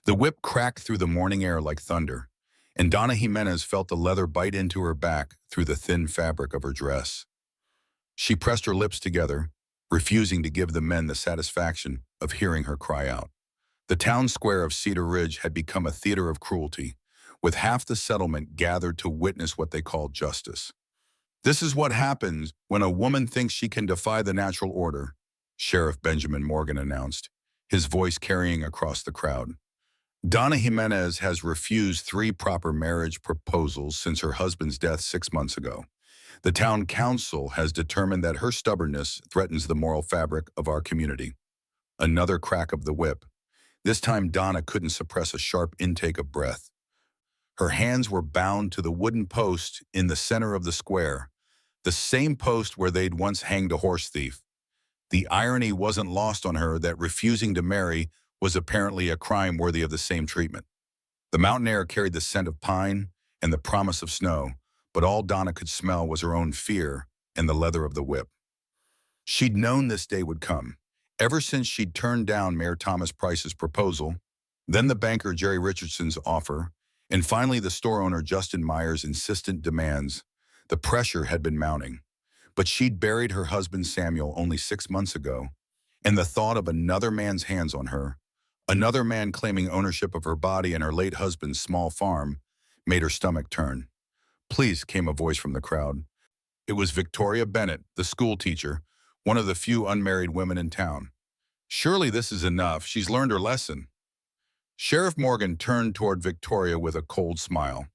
The whip cracked through the morning air like thunder, and Donna Jimenez felt the leather bite into her back through the thin fabric of her dress. She pressed her lips together, refusing to give the men the satisfaction of hearing her cry out. The town square of Cedar Ridge had become a theater of cruelty, with half the settlement gathered to witness what they called justice. "This is what happens when a woman thinks she can defy the natural order," Sheriff Benjamin Morgan announced, his voice carrying across the crowd. Donna Jimenez has refused 3 proper marriage proposals since her husband's death 6 months ago. The town council has determined that her stubbornness threatens the moral fabric of our community. Another crack of the whip. This time Donna couldn't suppress a sharp intake of breath. Her hands were bound to the wooden post in the center of the square, the same post where they'd once hanged a horse thief. The irony wasn't lost on her that refusing to marry was apparently a crime worthy of the same treatment. The mountain air carried the scent of pine and the promise of snow, but all Donna could smell was her own fear and the leather of the whip. She'd known this day would come, ever since she'd turned down Mayor Thomas Price's proposal, then the banker Jerry Richardson's offer, and finally the store owner Justin Meyer's insistent demands. The pressure had been mounting, but she'd buried her husband Samuel only 6 months ago, and the thought of another man's hands on her, another man claiming ownership of her body and her late husband's small farm, made her stomach turn. "Please," came a voice from the crowd. It was Victoria Bennett, the school teacher, one of the few unmarried women in town. "Surely this is enough. She's learned her lesson." Sheriff Morgan turned toward Victoria with a cold smile.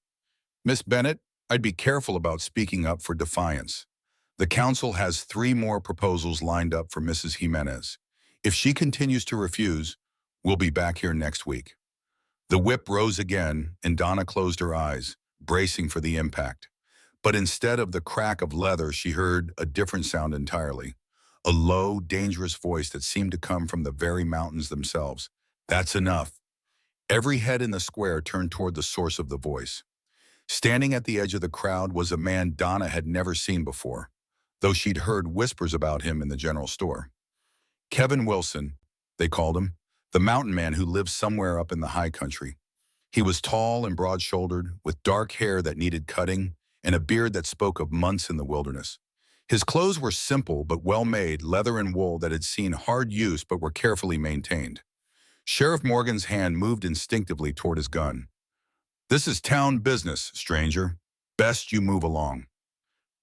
"Miss Bennett, I'd be careful about speaking up for defiance. The council has 3 more proposals lined up for Mrs. Jimenez. If she continues to refuse, we'll be back here next week." The whip rose again, and Donna closed her eyes, bracing for the impact. But instead of the crack of leather, she heard a different sound entirely. A low, dangerous voice that seemed to come from the very mountains themselves. "That's enough." Every head in the square turned toward the source of the voice. Standing at the edge of the crowd was a man Donna had never seen before, though she'd heard whispers about him in the general store. Kevin Wilson, they called him, the mountain man who lived somewhere up in the high country. He was tall and broad-shouldered, with dark hair that needed cutting and a beard that spoke of months in the wilderness. His clothes were simple but well-made, leather and wool that had seen hard use but were carefully maintained. Sheriff Morgan's hand moved instinctively toward his gun. "This is town business, stranger. Best you move along."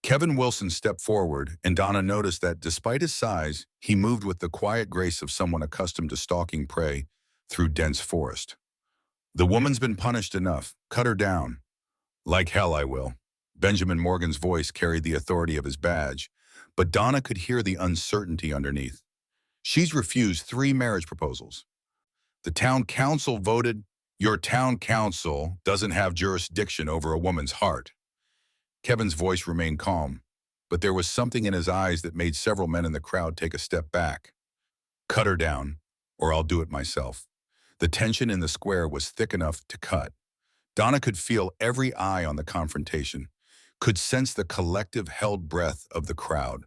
Kevin Wilson stepped forward, and Donna noticed that despite his size, he moved with the quiet grace of someone accustomed to stalking prey through dense forest. "The woman's been punished enough. Cut her down." "Like hell I will." Benjamin Morgan's voice carried the authority of his badge, but Donna could hear the uncertainty underneath. "She's refused 3 marriage proposals. The town council voted." "Your town council doesn't have jurisdiction over a woman's heart." Kevin's voice remained calm, but there was something in his eyes that made several men in the crowd take a step back. "Cut her down, or I'll do it myself." The tension in the square was thick enough to cut. Donna could feel every eye on the confrontation, could sense the collective held breath of the crowd.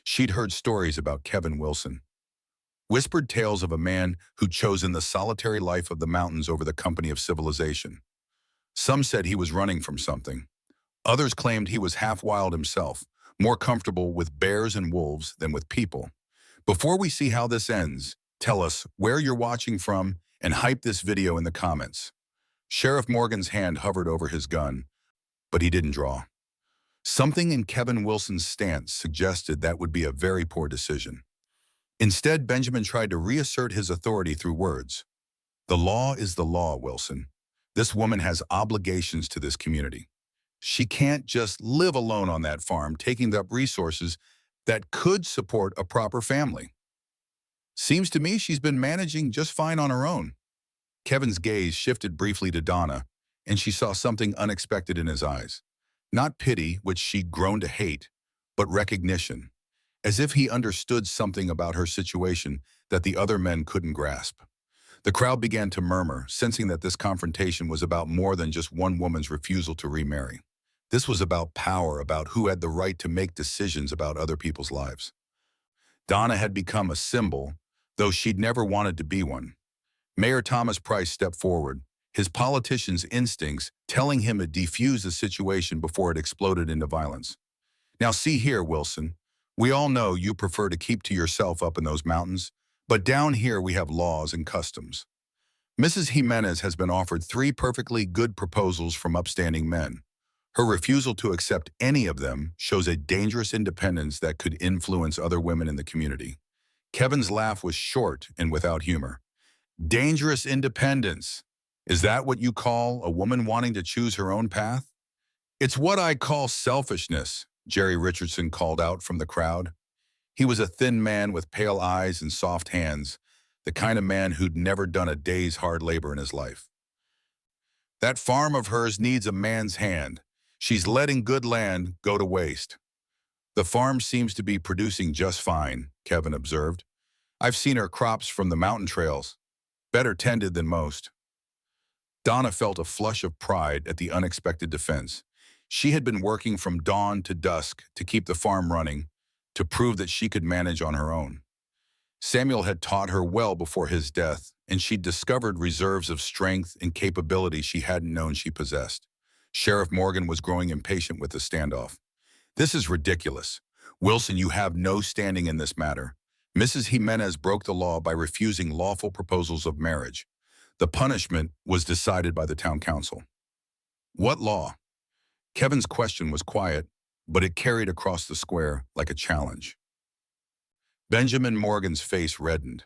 She'd heard stories about Kevin Wilson, whispered tales of a man who'd chosen the solitary life of the mountains over the company of civilization. Some said he was running from something. Others claimed he was half wild himself, more comfortable with bears and wolves than with people. Before we see how this ends, tell us where you're watching from and hype this video in the comments. Sheriff Morgan's hand hovered over his gun, but he didn't draw. Something in Kevin Wilson's stance suggested that would be a very poor decision. Instead, Benjamin tried to reassert his authority through words. "The law is the law, Wilson. This woman has obligations to this community. She can't just live alone on that farm, taking up resources that could support a proper family. Seems to me she's been managing just fine on her own." Kevin's gaze shifted briefly to Donna, and she saw something unexpected in his eyes. Not pity, which she'd grown to hate, but recognition, as if he understood something about her situation that the other men couldn't grasp. The crowd began to murmur, sensing that this confrontation was about more than just one woman's refusal to remarry. This was about power, about who had the right to make decisions about other people's lives. Donna had become a symbol, though she'd never wanted to be one. Mayor Thomas Price stepped forward, his politician's instincts telling him to defuse the situation before it exploded into violence. Now see here, Wilson. We all know you prefer to keep to yourself up in those mountains, but down here we have laws and customs. Mrs. Jimenez has been offered 3 perfectly good proposals from upstanding men. Her refusal to accept any of them shows a dangerous independence that could influence other women in the community. Kevin's laugh was short and without humor. Dangerous independence. Is that what you call a woman wanting to choose her own path? It's what I call selfishness, Jerry Richardson called out from the crowd. He was a thin man with pale eyes and soft hands, the kind of man who'd never done a day's hard labor in his life. That farm of hers needs a man's hand. She's letting good land go to waste. The farm seems to be producing just fine, Kevin observed. I've seen her crops from the mountain trails, better tended than most. Donna felt a flush of pride at the unexpected defense. She had been working from dawn to dusk to keep the farm running, to prove that she could manage on her own. Samuel had taught her well before his death, and she'd discovered reserves of strength and capability she hadn't known she possessed. Sheriff Morgan was growing impatient with the standoff. This is ridiculous. Wilson, you have no standing in this matter. Mrs. Jimenez broke the law by refusing lawful proposals of marriage. The punishment was decided by the town council. What law? Kevin's question was quiet, but it carried across the square like a challenge. Benjamin Morgan's face reddened.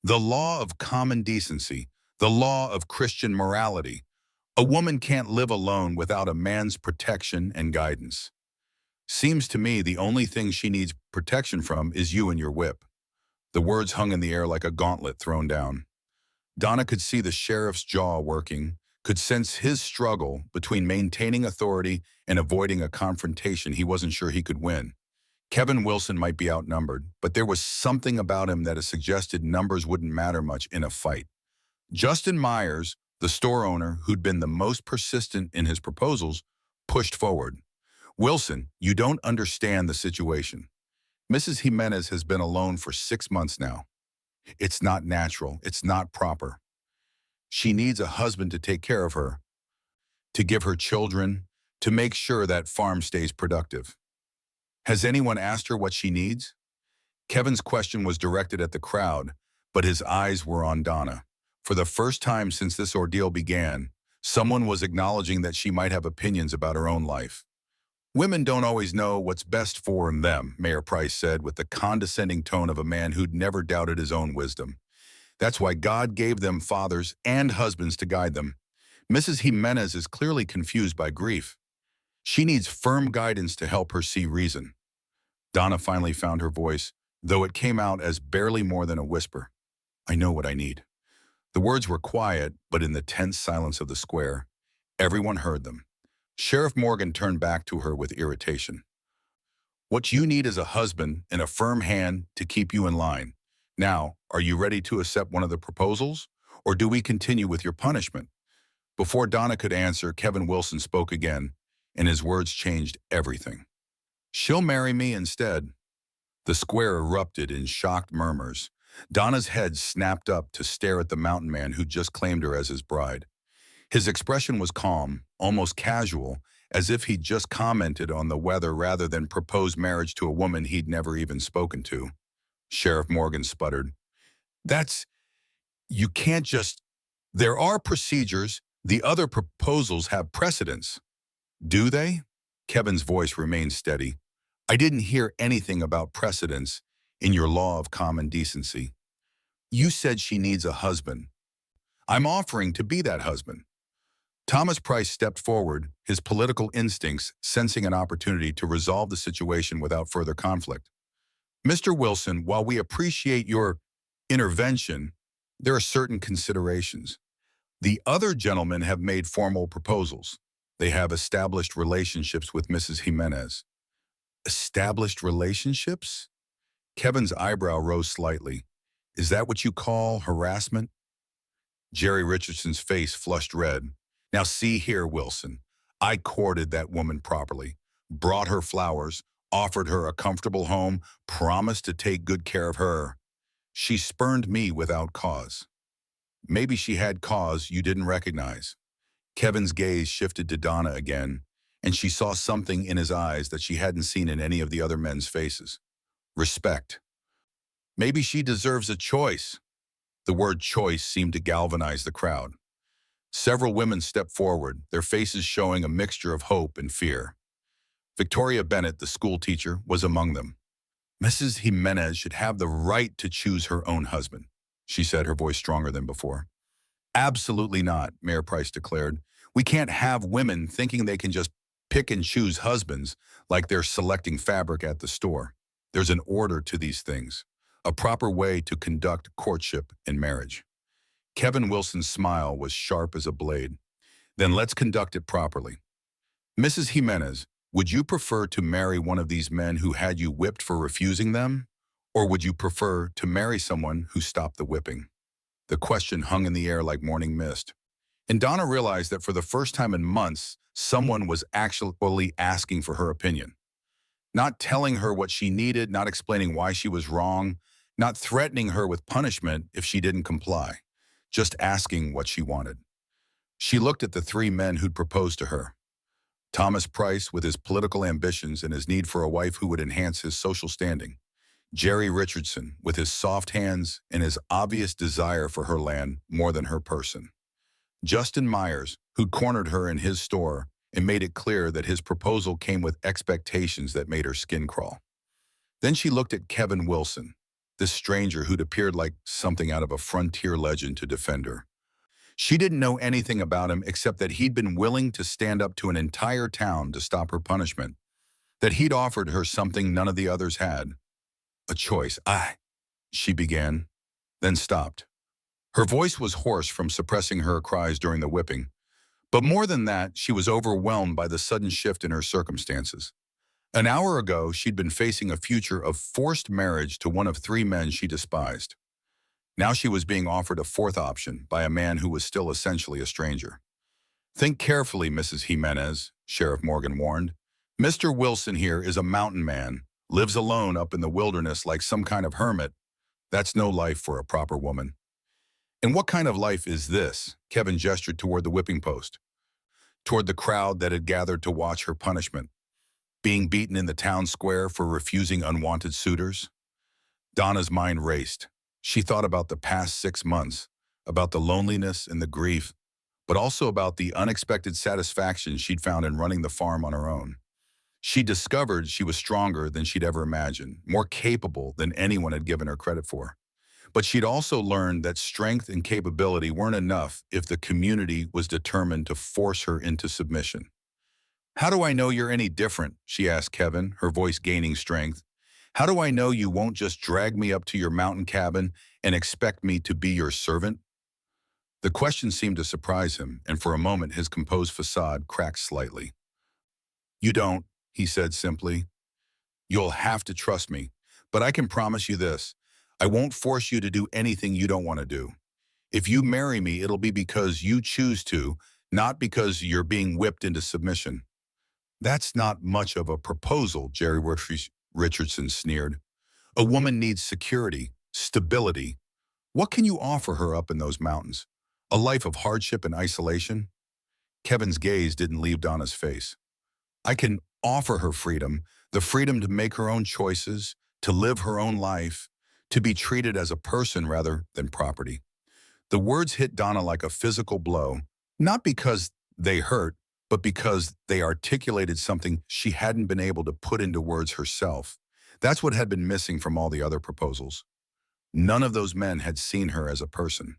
The law of common decency, the law of Christian morality. A woman can't live alone without a man's protection and guidance. Seems to me the only thing she needs protection from is you and your whip. The words hung in the air like a gauntlet thrown down. Donna could see the sheriff's jaw working, could sense his struggle between maintaining authority and avoiding a confrontation he wasn't sure he could win. Kevin Wilson might be outnumbered, but there was something about him that suggested numbers wouldn't matter much in a fight. Justin Myers, the store owner who'd been the most persistent in his proposals, pushed forward. Wilson, you don't understand the situation. Mrs. Jimenez has been alone for 6 months now. It's not natural. It's not proper. She needs a husband to take care of her, to give her children, to make sure that farm stays productive. Has anyone asked her what she needs? Kevin's question was directed at the crowd, but his eyes were on Donna. For the first time since this ordeal began, someone was acknowledging that she might have opinions about her own life. Women don't always know what's best for them, Mayor Price said with the condescending tone of a man who'd never doubted his own wisdom. That's why God gave them fathers and husbands to guide them. Mrs. Jimenez is clearly confused by grief. She needs firm guidance to help her see reason. Donna finally found her voice, though it came out as barely more than a whisper. I know what I need. The words were quiet, but in the tense silence of the square, everyone heard them. Sheriff Morgan turned back to her with irritation. What you need is a husband and a firm hand to keep you in line. Now, are you ready to accept one of the proposals, or do we continue with your punishment? Before Donna could answer, Kevin Wilson spoke again, and his words changed everything. She'll marry me instead. The square erupted in shocked murmurs. Donna's head snapped up to stare at the mountain man who just claimed her as his bride. His expression was calm, almost casual, as if he'd just commented on the weather rather than proposed marriage to a woman he'd never even spoken to. Sheriff Morgan sputtered. You can't just... There are procedures. The other proposals have precedence. Do they? Kevin's voice remained steady. I didn't hear anything about precedence in your law of common decency. You said she needs a husband. I'm offering to be that husband. Thomas Price stepped forward, his political instincts sensing an opportunity to resolve the situation without further conflict. Mr. Wilson, while we appreciate your intervention, there are certain considerations. The other gentlemen have made formal proposals. They have established relationships with Mrs. Jimenez. Established relationships? Kevin's eyebrow rose slightly. Is that what you call harassment? Jerry Richardson's face flushed red. Now see here, Wilson. I courted that woman properly, brought her flowers, offered her a comfortable home, promised to take good care of her. She spurned me without cause. Maybe she had cause you didn't recognize. Kevin's gaze shifted to Donna again, and she saw something in his eyes that she hadn't seen in any of the other men's faces. Respect. Maybe she deserves a choice. The word choice seemed to galvanize the crowd. Several women stepped forward, their faces showing a mixture of hope and fear. Victoria Bennett, the school teacher, was among them. Mrs. Jimenez should have the right to choose her own husband, she said, her voice stronger than before. Absolutely not, Mayor Price declared. We can't have women thinking they can just pick and choose husbands like they're selecting fabric at the store. There's an order to these things, a proper way to conduct courtship and marriage. Kevin Wilson's smile was sharp as a blade. Then let's conduct it properly. Mrs. Jimenez, would you prefer to marry one of these men who had you whipped for refusing them? Or would you prefer to marry someone who stopped the whipping? The question hung in the air like morning mist. And Donna realized that for the first time in months, someone was actually asking for her opinion. Not telling her what she needed, not explaining why she was wrong, not threatening her with punishment if she didn't comply, just asking what she wanted. She looked at the three men who'd proposed to her. Thomas Price, with his political ambitions and his need for a wife who would enhance his social standing. Jerry Richardson, with his soft hands and his obvious desire for her land more than her person. Justin Myers, who'd cornered her in his store and made it clear that his proposal came with expectations that made her skin crawl. Then she looked at Kevin Wilson, this stranger who'd appeared like something out of a frontier legend to defend her. She didn't know anything about him except that he'd been willing to stand up to an entire town to stop her punishment, that he'd offered her something none of the others had. A choice. She began, then stopped. Her voice was hoarse from suppressing her cries during the whipping, but more than that, she was overwhelmed by the sudden shift in her circumstances. An hour ago, she'd been facing a future of forced marriage to one of three men she despised. Now she was being offered a fourth option by a man who was still essentially a stranger. Think carefully, Mrs. Jimenez, Sheriff Morgan warned. Mr. Wilson here is a mountain man, lives alone up in the wilderness like some kind of hermit. That's no life for a proper woman. And what kind of life is this? Kevin gestured toward the whipping post, toward the crowd that had gathered to watch her punishment. Being beaten in the town square for refusing unwanted suitors? Donna's mind raced. She thought about the past 6 months, about the loneliness and the grief, but also about the unexpected satisfaction she'd found in running the farm on her own. She discovered she was stronger than she'd ever imagined, more capable than anyone had given her credit for. But she'd also learned that strength and capability weren't enough if the community was determined to force her into submission. How do I know you're any different? She asked Kevin, her voice gaining strength. How do I know you won't just drag me up to your mountain cabin and expect me to be your servant? The question seemed to surprise him, and for a moment his composed facade cracked slightly. You don't, he said simply. You'll have to trust me, but I can promise you this. I won't force you to do anything you don't want to do. If you marry me, it'll be because you choose to, not because you're being whipped into submission. That's not much of a proposal, Jerry Richardson sneered. A woman needs security, stability. What can you offer her up in those mountains? A life of hardship and isolation? Kevin's gaze didn't leave Donna's face. I can offer her freedom, the freedom to make her own choices, to live her own life, to be treated as a person rather than property. The words hit Donna like a physical blow, not because they hurt, but because they articulated something she hadn't been able to put into words herself. That's what had been missing from all the other proposals. None of those men had seen her as a person.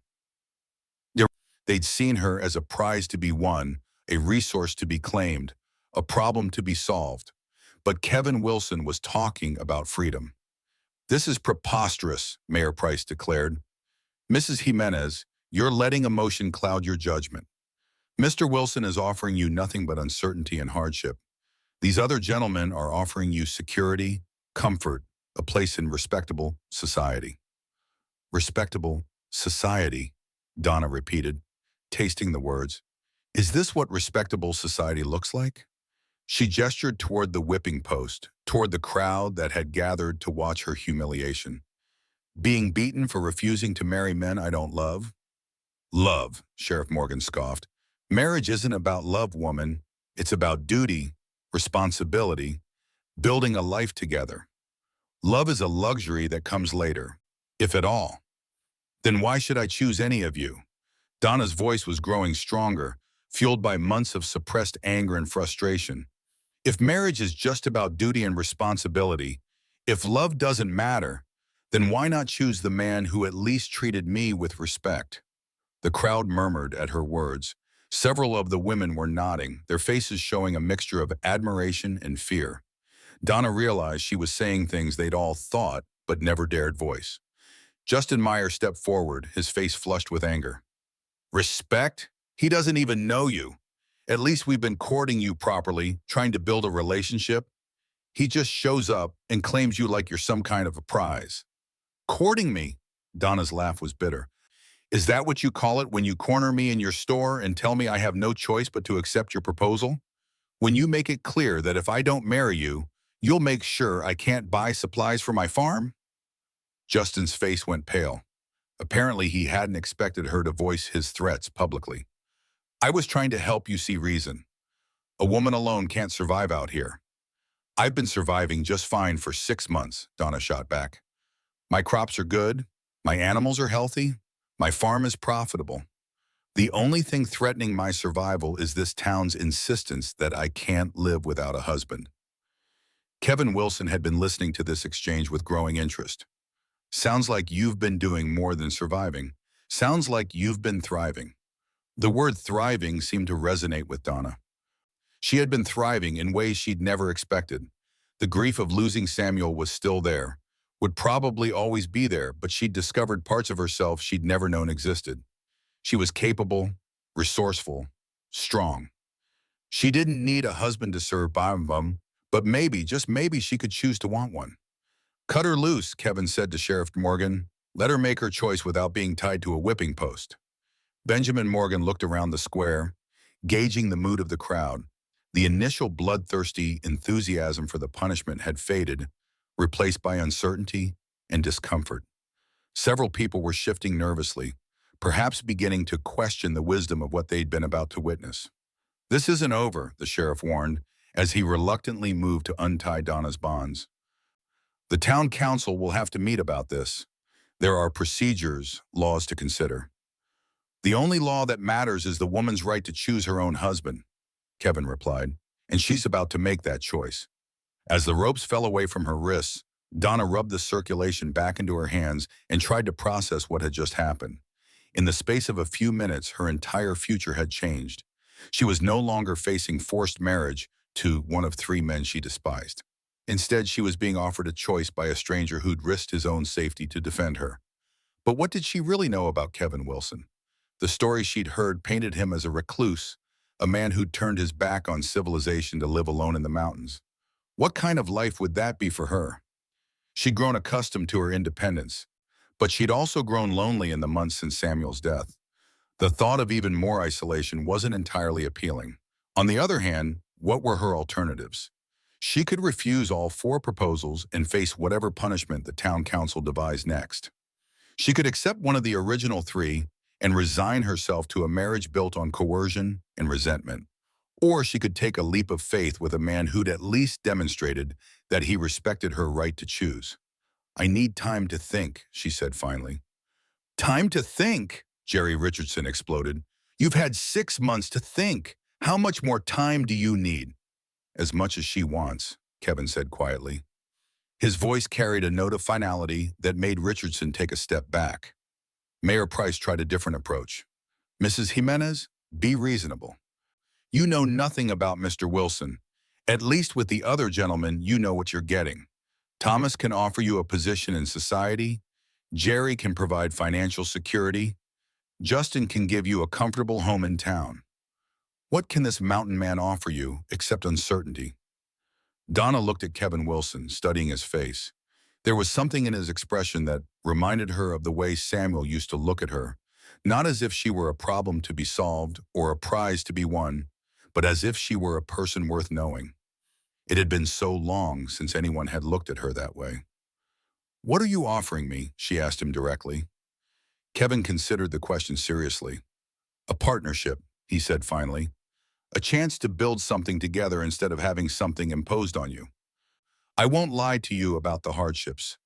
They'd seen her as a prize to be won, a resource to be claimed, a problem to be solved. But Kevin Wilson was talking about freedom. This is preposterous, Mayor Price declared. Mrs. Jimenez, you're letting emotion cloud your judgment. Mr. Wilson is offering you nothing but uncertainty and hardship. These other gentlemen are offering you security, comfort, a place in respectable society. Respectable society, Donna repeated, tasting the words. Is this what respectable society looks like? She gestured toward the whipping post, toward the crowd that had gathered to watch her humiliation. Being beaten for refusing to marry men I don't love? Love, Sheriff Morgan scoffed. Marriage isn't about love, woman. It's about duty, responsibility, building a life together. Love is a luxury that comes later, if at all. Then why should I choose any of you? Donna's voice was growing stronger, fueled by months of suppressed anger and frustration. If marriage is just about duty and responsibility, if love doesn't matter, then why not choose the man who at least treated me with respect? The crowd murmured at her words. Several of the women were nodding, their faces showing a mixture of admiration and fear. Donna realized she was saying things they'd all thought but never dared voice. Justin Meyer stepped forward, his face flushed with anger. Respect? He doesn't even know you. At least we've been courting you properly, trying to build a relationship. He just shows up and claims you like you're some kind of a prize. Courting me? Donna's laugh was bitter. Is that what you call it when you corner me in your store and tell me I have no choice but to accept your proposal? When you make it clear that if I don't marry you, you'll make sure I can't buy supplies for my farm? Justin's face went pale. Apparently, he hadn't expected her to voice his threats publicly. I was trying to help you see reason. A woman alone can't survive out here. I've been surviving just fine for 6 months, Donna shot back. My crops are good, my animals are healthy, my farm is profitable. The only thing threatening my survival is this town's insistence that I can't live without a husband. Kevin Wilson had been listening to this exchange with growing interest. Sounds like you've been doing more than surviving. Sounds like you've been thriving. The word thriving seemed to resonate with Donna. She had been thriving in ways she'd never expected. The grief of losing Samuel was still there, would probably always be there, but she'd discovered parts of herself she'd never known existed. She was capable, resourceful, strong. She didn't need a husband to serve by them, but maybe, just maybe, she could choose to want one. Cut her loose, Kevin said to Sheriff Morgan. Let her make her choice without being tied to a whipping post. Benjamin Morgan looked around the square, gauging the mood of the crowd. The initial bloodthirsty enthusiasm for the punishment had faded, replaced by uncertainty and discomfort. Several people were shifting nervously, perhaps beginning to question the wisdom of what they'd been about to witness. This isn't over, the sheriff warned, as he reluctantly moved to untie Donna's bonds. The town council will have to meet about this. There are procedures, laws to consider. The only law that matters is the woman's right to choose her own husband, Kevin replied, and she's about to make that choice. As the ropes fell away from her wrists, Donna rubbed the circulation back into her hands and tried to process what had just happened. In the space of a few minutes, her entire future had changed. She was no longer facing forced marriage to one of 3 men she despised. Instead, she was being offered a choice by a stranger who'd risked his own safety to defend her. But what did she really know about Kevin Wilson? The story she'd heard painted him as a recluse, a man who'd turned his back on civilization to live alone in the mountains. What kind of life would that be for her? She'd grown accustomed to her independence, but she'd also grown lonely in the months since Samuel's death. The thought of even more isolation wasn't entirely appealing. On the other hand, what were her alternatives? She could refuse all 4 proposals and face whatever punishment the town council devised next. She could accept one of the original 3 and resign herself to a marriage built on coercion and resentment. Or she could take a leap of faith with a man who'd at least demonstrated that he respected her right to choose. I need time to think, she said finally. Time to think? Jerry Richardson exploded. You've had 6 months to think. How much more time do you need? As much as she wants, Kevin said quietly. His voice carried a note of finality that made Richardson take a step back. Mayor Price tried a different approach. Mrs. Jimenez, be reasonable. You know nothing about Mr. Wilson. At least with the other gentleman, you know what you're getting. Thomas can offer you a position in society. Jerry can provide financial security. Justin can give you a comfortable home in town. What can this mountain man offer you except uncertainty? Donna looked at Kevin Wilson, studying his face. There was something in his expression that reminded her of the way Samuel used to look at her, not as if she were a problem to be solved or a prize to be won, but as if she were a person worth knowing. It had been so long since anyone had looked at her that way. What are you offering me? She asked him directly. Kevin considered the question seriously. A partnership, he said finally. A chance to build something together instead of having something imposed on you. I won't lie to you about the hardships.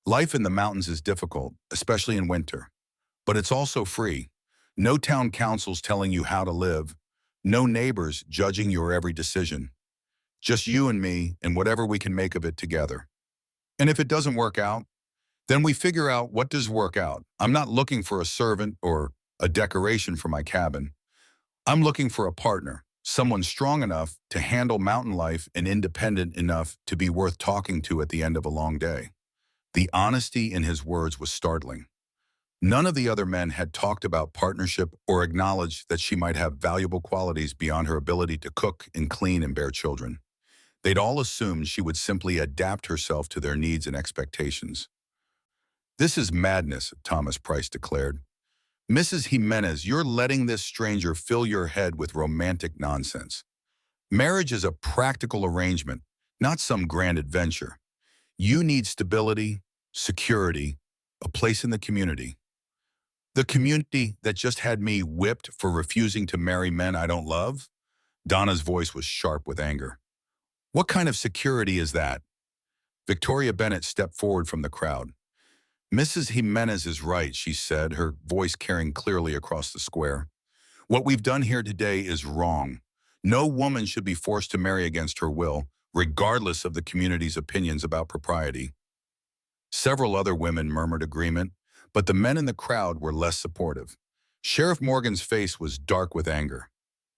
Life in the mountains is difficult, especially in winter. But it's also free. No town councils telling you how to live. No neighbors judging your every decision. Just you and me and whatever we can make of it together. And if it doesn't work out, then we figure out what does work out. I'm not looking for a servant or a decoration for my cabin. I'm looking for a partner, someone strong enough to handle mountain life and independent enough to be worth talking to at the end of a long day. The honesty in his words was startling. None of the other men had talked about partnership or acknowledged that she might have valuable qualities beyond her ability to cook and clean and bear children. They'd all assumed she would simply adapt herself to their needs and expectations. "This is madness," Thomas Price declared. "Mrs. Jimenez, you're letting this stranger fill your head with romantic nonsense. Marriage is a practical arrangement, not some grand adventure. You need stability, security, a place in the community. The community that just had me whipped for refusing to marry men I don't love?" Donna's voice was sharp with anger. "What kind of security is that?" Victoria Bennett stepped forward from the crowd. "Mrs. Jimenez is right," she said, her voice carrying clearly across the square. "What we've done here today is wrong. No woman should be forced to marry against her will, regardless of the community's opinions about propriety." Several other women murmured agreement, but the men in the crowd were less supportive. Sheriff Morgan's face was dark with anger.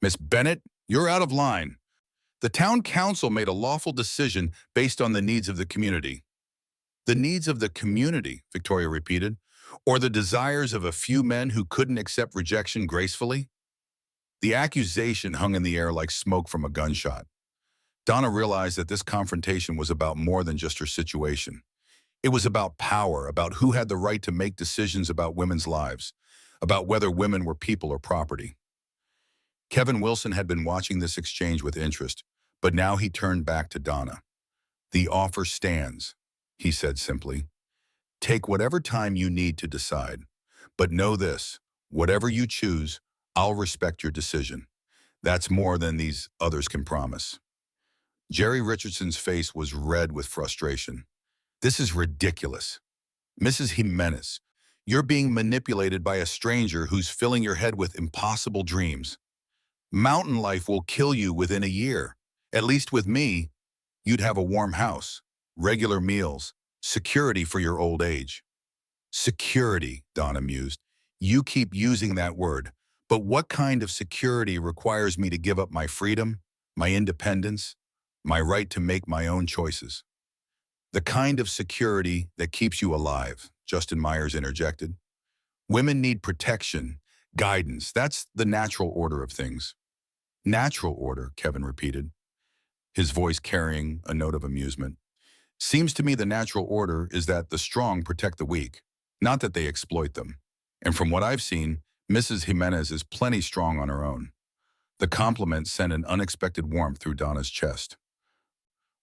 "Miss Bennett, you're out of line. The town council made a lawful decision based on the needs of the community." "The needs of the community," Victoria repeated, "or the desires of a few men who couldn't accept rejection gracefully?" The accusation hung in the air like smoke from a gunshot. Donna realized that this confrontation was about more than just her situation. It was about power, about who had the right to make decisions about women's lives, about whether women were people or property. Kevin Wilson had been watching this exchange with interest, but now he turned back to Donna. "The offer stands," he said simply. "Take whatever time you need to decide. But know this, whatever you choose, I'll respect your decision. That's more than these others can promise." Jerry Richardson's face was red with frustration. "This is ridiculous. Mrs. Jimenez, you're being manipulated by a stranger who's filling your head with impossible dreams. Mountain life will kill you within a year. At least with me, you'd have a warm house, regular meals, security for your old age." "Security," Donna mused. "You keep using that word. But what kind of security requires me to give up my freedom, my independence, my right to make my own choices?" "The kind of security that keeps you alive," Justin Myers interjected. "Women need protection, guidance. That's the natural order of things." "Natural order," Kevin repeated, his voice carrying a note of amusement. "Seems to me the natural order is that the strong protect the weak, not that they exploit them. And from what I've seen, Mrs. Jimenez is plenty strong on her own." The compliment sent an unexpected warmth through Donna's chest.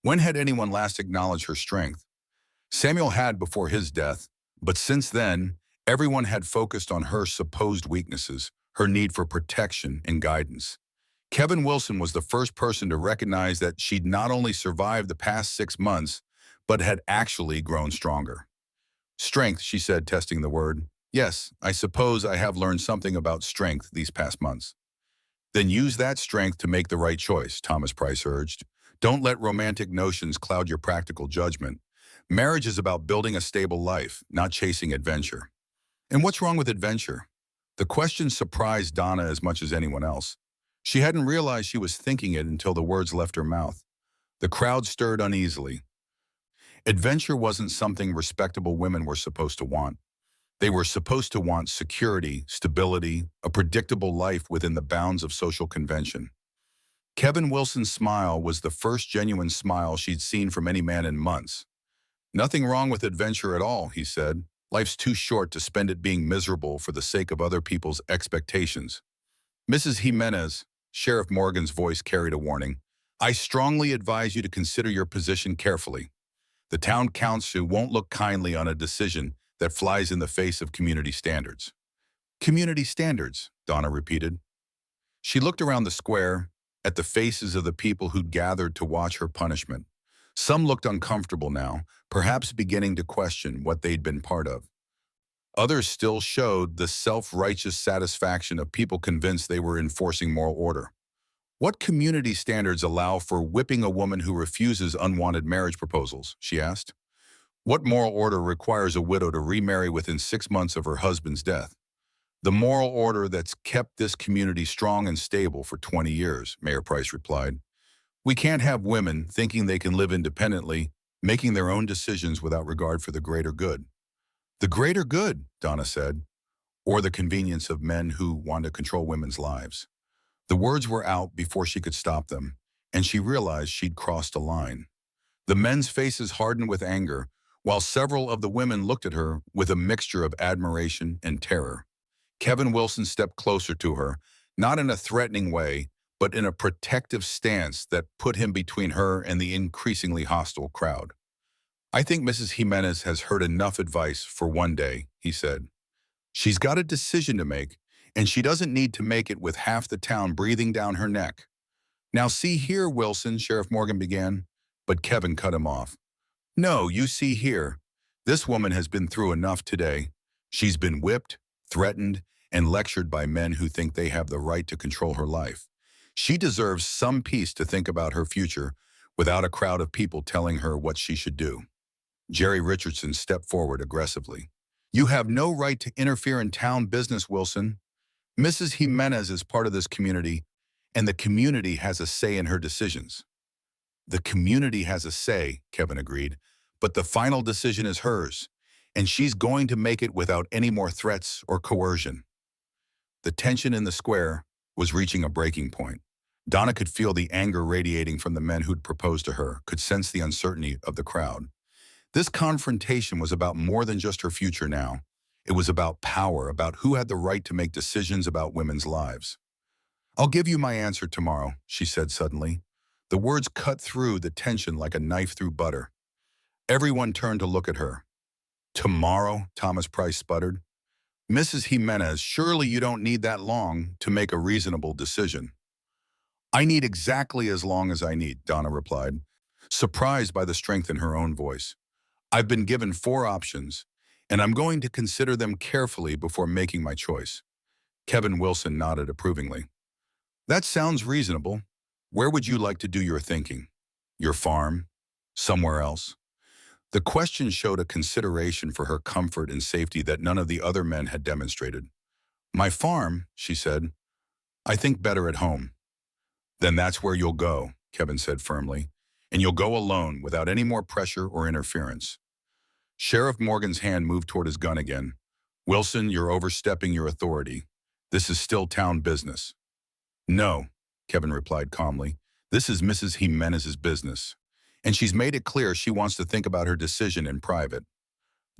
When had anyone last acknowledged her strength? Samuel had before his death, but since then, everyone had focused on her supposed weaknesses, her need for protection and guidance. Kevin Wilson was the first person to recognize that she'd not only survived the past 6 months, but had actually grown stronger. "Strength," she said, testing the word. "Yes, I suppose I have learned something about strength these past months." "Then use that strength to make the right choice," Thomas Price urged. "Don't let romantic notions cloud your practical judgment. Marriage is about building a stable life, not chasing adventure." "And what's wrong with adventure?" The question surprised Donna as much as anyone else. She hadn't realized she was thinking it until the words left her mouth. The crowd stirred uneasily. Adventure wasn't something respectable women were supposed to want. They were supposed to want security, stability, a predictable life within the bounds of social convention. Kevin Wilson's smile was the first genuine smile she'd seen from any man in months. "Nothing wrong with adventure at all," he said. "Life's too short to spend it being miserable for the sake of other people's expectations." "Mrs. Jimenez," Sheriff Morgan's voice carried a warning, "I strongly advise you to consider your position carefully. The town council won't look kindly on a decision that flies in the face of community standards." "Community standards," Donna repeated. She looked around the square at the faces of the people who'd gathered to watch her punishment. Some looked uncomfortable now, perhaps beginning to question what they'd been part of. Others still showed the self-righteous satisfaction of people convinced they were enforcing moral order. What community standards allow for whipping a woman who refuses unwanted marriage proposals? She asked. What moral order requires a widow to remarry within 6 months of her husband's death? The moral order that's kept this community strong and stable for 20 years, Mayor Price replied. We can't have women thinking they can live independently, making their own decisions without regard for the greater good. The greater good, Donna said, or the convenience of men who want to control women's lives. The words were out before she could stop them, and she realized she'd crossed a line. The men's faces hardened with anger, while several of the women looked at her with a mixture of admiration and terror. Kevin Wilson stepped closer to her, not in a threatening way, but in a protective stance that put him between her and the increasingly hostile crowd. I think Mrs. Jimenez has heard enough advice for one day, he said. She's got a decision to make, and she doesn't need to make it with half the town breathing down her neck. Now see here, Wilson, Sheriff Morgan began, but Kevin cut him off. No, you see here. This woman has been through enough today. She's been whipped, threatened, and lectured by men who think they have the right to control her life. She deserves some peace to think about her future without a crowd of people telling her what she should do. Jerry Richardson stepped forward aggressively. You have no right to interfere in town business, Wilson. Mrs. Jimenez is part of this community, and the community has a say in her decisions. The community has a say, Kevin agreed, but the final decision is hers, and she's going to make it without any more threats or coercion. The tension in the square was reaching a breaking point. Donna could feel the anger radiating from the men who'd proposed to her, could sense the uncertainty of the crowd. This confrontation was about more than just her future now. It was about power, about who had the right to make decisions about women's lives. I'll give you my answer tomorrow, she said suddenly. The words cut through the tension like a knife through butter. Everyone turned to look at her. Tomorrow, Thomas Price sputtered. Mrs. Jimenez, surely you don't need that long to make a reasonable decision. I need exactly as long as I need, Donna replied, surprised by the strength in her own voice. I've been given 4 options, and I'm going to consider them carefully before making my choice. Kevin Wilson nodded approvingly. That sounds reasonable. Where would you like to do your thinking? Your farm? Somewhere else? The question showed a consideration for her comfort and safety that none of the other men had demonstrated. My farm, she said. I think better at home. Then that's where you'll go, Kevin said firmly, and you'll go alone without any more pressure or interference. Sheriff Morgan's hand moved toward his gun again. Wilson, you're overstepping your authority. This is still town business. No, Kevin replied calmly. This is Mrs. Jimenez's business, and she's made it clear she wants to think about her decision in private.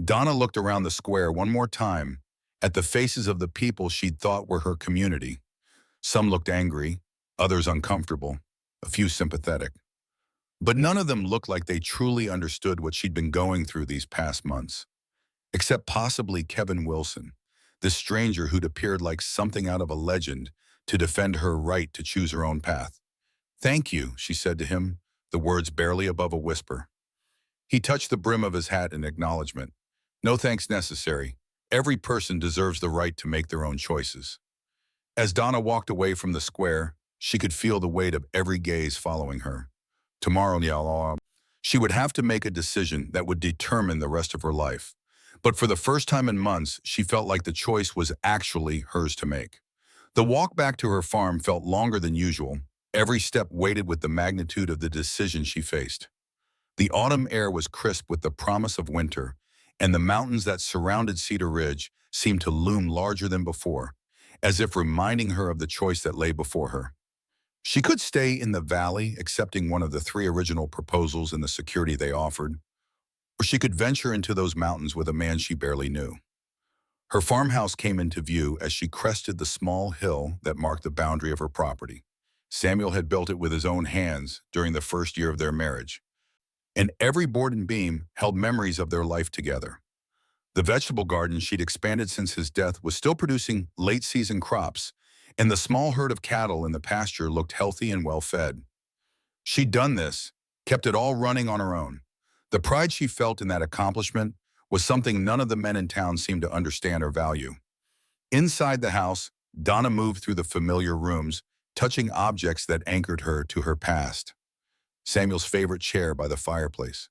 Donna looked around the square one more time at the faces of the people she'd thought were her community. Some looked angry, others uncomfortable, a few sympathetic. But none of them looked like they truly understood what she'd been going through these past months. Except possibly Kevin Wilson, this stranger who'd appeared like something out of a legend to defend her right to choose her own path. Thank you, she said to him, the words barely above a whisper. He touched the brim of his hat in acknowledgement. No thanks necessary. Every person deserves the right to make their own choices. As Donna walked away from the square, she could feel the weight of every gaze following her. Tomorrow, she would have to make a decision that would determine the rest of her life. But for the first time in months, she felt like the choice was actually hers to make. The walk back to her farm felt longer than usual. Every step weighted with the magnitude of the decision she faced. The autumn air was crisp with the promise of winter, and the mountains that surrounded Cedar Ridge seemed to loom larger than before, as if reminding her of the choice that lay before her. She could stay in the valley, accepting one of the 3 original proposals and the security they offered, or she could venture into those mountains with a man she barely knew. Her farmhouse came into view as she crested the small hill that marked the boundary of her property. Samuel had built it with his own hands during the first year of their marriage, and every board and beam held memories of their life together. The vegetable garden she'd expanded since his death was still producing late-season crops, and the small herd of cattle in the pasture looked healthy and well-fed. She'd done this, kept it all running on her own. The pride she felt in that accomplishment was something none of the men in town seemed to understand or value. Inside the house, Donna moved through the familiar rooms, touching objects that anchored her to her past. Samuel's favorite chair by the fireplace,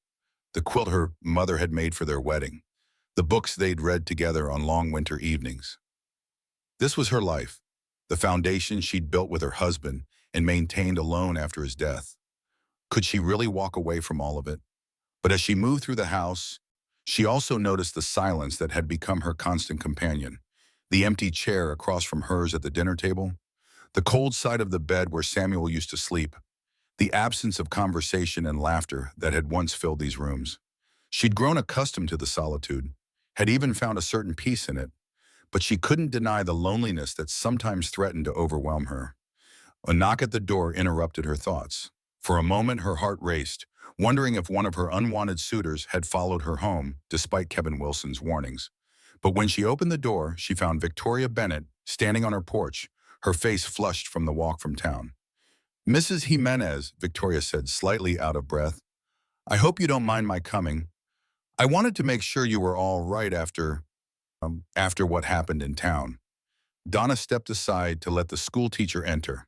the quilt her mother had made for their wedding, the books they'd read together on long winter evenings. This was her life, the foundation she'd built with her husband and maintained alone after his death. Could she really walk away from all of it? But as she moved through the house, she also noticed the silence that had become her constant companion. The empty chair across from hers at the dinner table, the cold side of the bed where Samuel used to sleep, the absence of conversation and laughter that had once filled these rooms. She'd grown accustomed to the solitude, had even found a certain peace in it, but she couldn't deny the loneliness that sometimes threatened to overwhelm her. A knock at the door interrupted her thoughts. For a moment, her heart raced, wondering if one of her unwanted suitors had followed her home, despite Kevin Wilson's warnings. But when she opened the door, she found Victoria Bennett standing on her porch, her face flushed from the walk from town. "Mrs. Jimenez," Victoria said, slightly out of breath, "I hope you don't mind my coming. I wanted to make sure you were all right after what happened in town." Donna stepped aside to let the school teacher enter.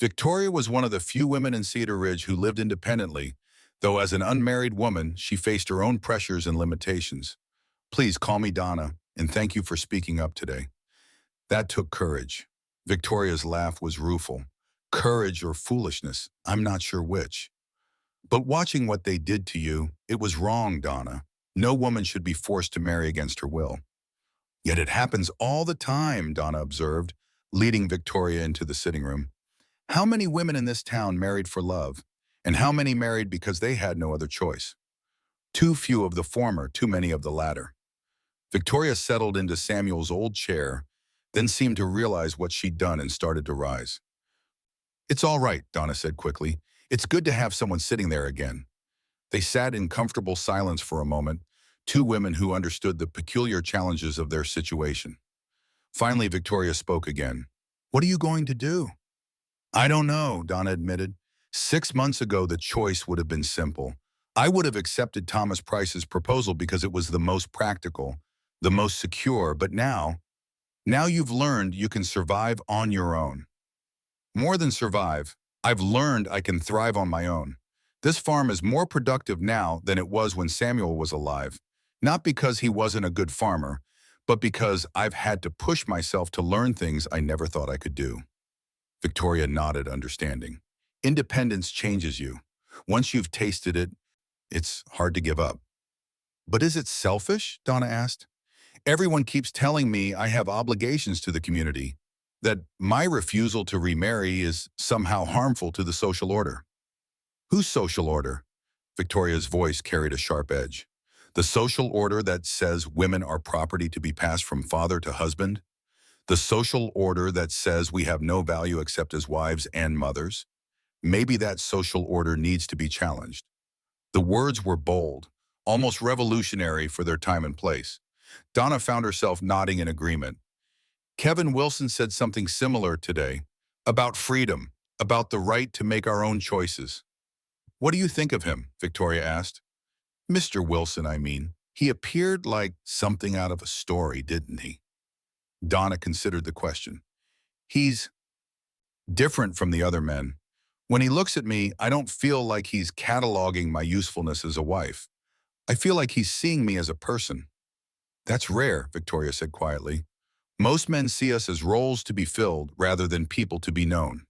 Victoria was one of the few women in Cedar Ridge who lived independently, though as an unmarried woman, she faced her own pressures and limitations. "Please call me Donna, and thank you for speaking up today." That took courage. Victoria's laugh was rueful. Courage or foolishness, I'm not sure which. "But watching what they did to you, it was wrong, Donna. No woman should be forced to marry against her will." "Yet it happens all the time," Donna observed, leading Victoria into the sitting room. "How many women in this town married for love, and how many married because they had no other choice? Too few of the former, too many of the latter." Victoria settled into Samuel's old chair, then seemed to realize what she'd done and started to rise. "It's all right," Donna said quickly. "It's good to have someone sitting there again." They sat in comfortable silence for a moment, two women who understood the peculiar challenges of their situation. Finally, Victoria spoke again. "What are you going to do?" "I don't know," Donna admitted. 6 months ago, the choice would have been simple. I would have accepted Thomas Price's proposal because it was the most practical, the most secure, but now you've learned you can survive on your own. More than survive, I've learned I can thrive on my own. This farm is more productive now than it was when Samuel was alive, not because he wasn't a good farmer, but because I've had to push myself to learn things I never thought I could do." Victoria nodded, understanding. Independence changes you. Once you've tasted it, it's hard to give up. "But is it selfish?" Donna asked. "Everyone keeps telling me I have obligations to the community, that my refusal to remarry is somehow harmful to the social order." "Whose social order?" Victoria's voice carried a sharp edge. "The social order that says women are property to be passed from father to husband? The social order that says we have no value except as wives and mothers? Maybe that social order needs to be challenged." The words were bold, almost revolutionary for their time and place. Donna found herself nodding in agreement. "Kevin Wilson said something similar today, about freedom, about the right to make our own choices." "What do you think of him?" Victoria asked. "Mr. Wilson, I mean. He appeared like something out of a story, didn't he?" Donna considered the question. "He's different from the other men. When he looks at me, I don't feel like he's cataloging my usefulness as a wife. I feel like he's seeing me as a person." "That's rare," Victoria said quietly. "Most men see us as roles to be filled rather than people to be known."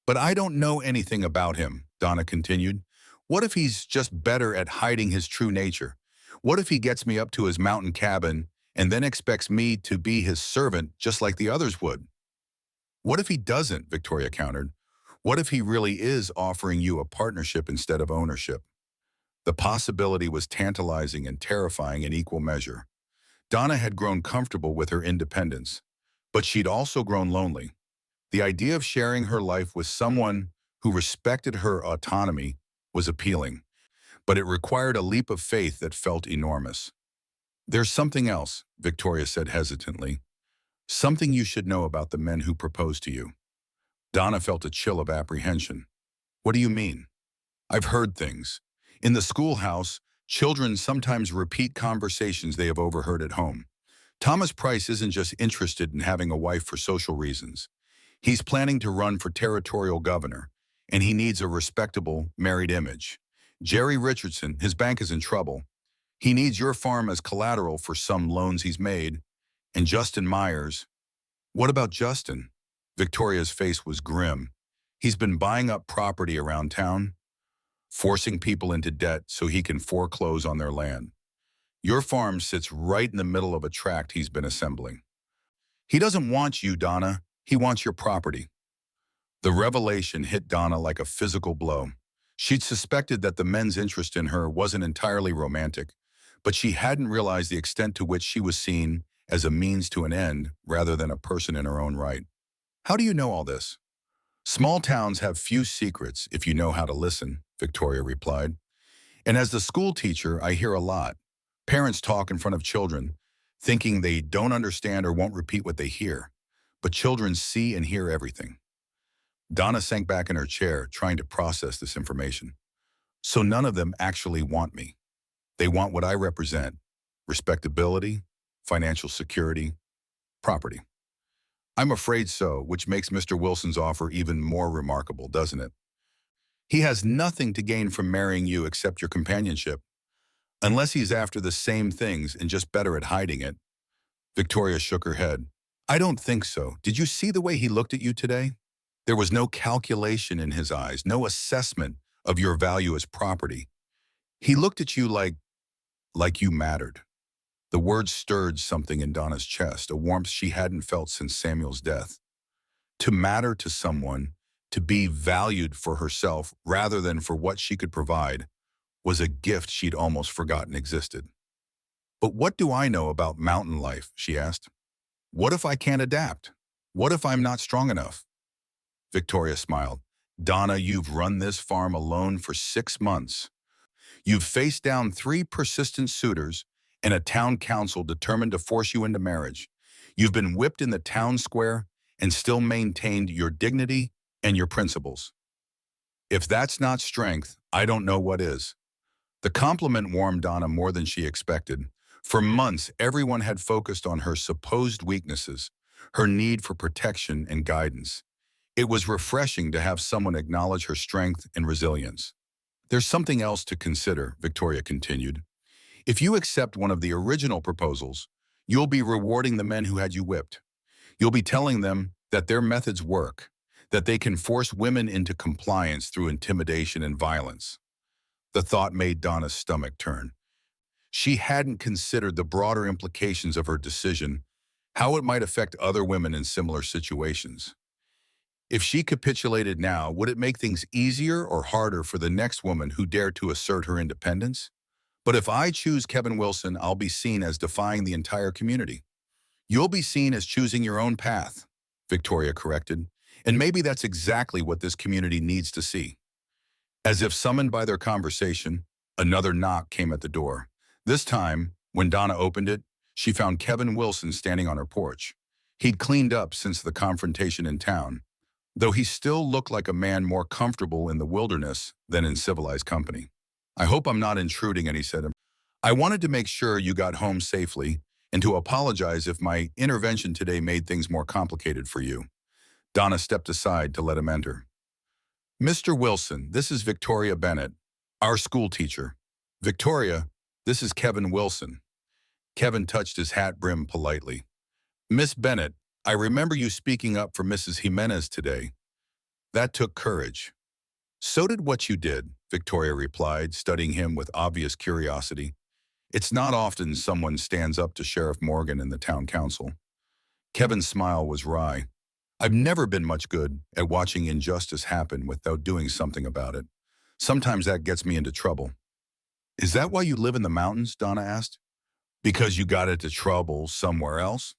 "But I don't know anything about him," Donna continued. "What if he's just better at hiding his true nature? What if he gets me up to his mountain cabin and then expects me to be his servant just like the others would?" "What if he doesn't?" Victoria countered. "What if he really is offering you a partnership instead of ownership?" The possibility was tantalizing and terrifying in equal measure. Donna had grown comfortable with her independence, but she'd also grown lonely. The idea of sharing her life with someone who respected her autonomy was appealing, but it required a leap of faith that felt enormous. "There's something else," Victoria said hesitantly. Something you should know about the men who propose to you. Donna felt a chill of apprehension. What do you mean? I've heard things. In the schoolhouse, children sometimes repeat conversations they have overheard at home. Thomas Price isn't just interested in having a wife for social reasons. He's planning to run for territorial governor, and he needs a respectable, married image. Jerry Richardson, his bank is in trouble. He needs your farm as collateral for some loans he's made. And Justin Myers. What about Justin? Victoria's face was grim. He's been buying up property around town, forcing people into debt so he can foreclose on their land. Your farm sits right in the middle of a tract he's been assembling. He doesn't want you, Donna. He wants your property. The revelation hit Donna like a physical blow. She'd suspected that the men's interest in her wasn't entirely romantic, but she hadn't realized the extent to which she was seen as a means to an end rather than a person in her own right. How do you know all this? Small towns have few secrets if you know how to listen, Victoria replied. And as the school teacher, I hear a lot. Parents talk in front of children, thinking they don't understand or won't repeat what they hear. But children see and hear everything. Donna sank back in her chair, trying to process this information. So none of them actually want me. They want what I represent: respectability, financial security, property. I'm afraid so, which makes Mr. Wilson's offer even more remarkable, doesn't it? He has nothing to gain from marrying you except your companionship, unless he's after the same things and just better at hiding it. Victoria shook her head. I don't think so. Did you see the way he looked at you today? There was no calculation in his eyes, no assessment of your value as property. He looked at you like you mattered. The words stirred something in Donna's chest, a warmth she hadn't felt since Samuel's death. To matter to someone, to be valued for herself rather than for what she could provide, was a gift she'd almost forgotten existed. But what do I know about mountain life, she asked. What if I can't adapt? What if I'm not strong enough? Victoria smiled. Donna, you've run this farm alone for 6 months. You've faced down 3 persistent suitors and a town council determined to force you into marriage. You've been whipped in the town square and still maintained your dignity and your principles. If that's not strength, I don't know what is. The compliment warmed Donna more than she expected. For months, everyone had focused on her supposed weaknesses, her need for protection and guidance. It was refreshing to have someone acknowledge her strength and resilience. There's something else to consider, Victoria continued. If you accept one of the original proposals, you'll be rewarding the men who had you whipped. You'll be telling them that their methods work, that they can force women into compliance through intimidation and violence. The thought made Donna's stomach turn. She hadn't considered the broader implications of her decision, how it might affect other women in similar situations. If she capitulated now, would it make things easier or harder for the next woman who dared to assert her independence? But if I choose Kevin Wilson, I'll be seen as defying the entire community. You'll be seen as choosing your own path, Victoria corrected. And maybe that's exactly what this community needs to see. As if summoned by their conversation, another knock came at the door. This time, when Donna opened it, she found Kevin Wilson standing on her porch. He'd cleaned up since the confrontation in town, though he still looked like a man more comfortable in the wilderness than in civilized company. I hope I'm not intruding, and he said, I wanted to make sure you got home safely and to apologize if my intervention today made things more complicated for you. Donna stepped aside to let him enter. Mr. Wilson, this is Victoria Bennett, our school teacher. Victoria, this is Kevin Wilson. Kevin touched his hat brim politely. Miss Bennett, I remember you speaking up for Mrs. Jimenez today. That took courage. So did what you did, Victoria replied, studying him with obvious curiosity. It's not often someone stands up to Sheriff Morgan in the town council. Kevin's smile was wry. I've never been much good at watching injustice happen without doing something about it. Sometimes that gets me into trouble. Is that why you live in the mountains? Donna asked. Because you got into trouble somewhere else?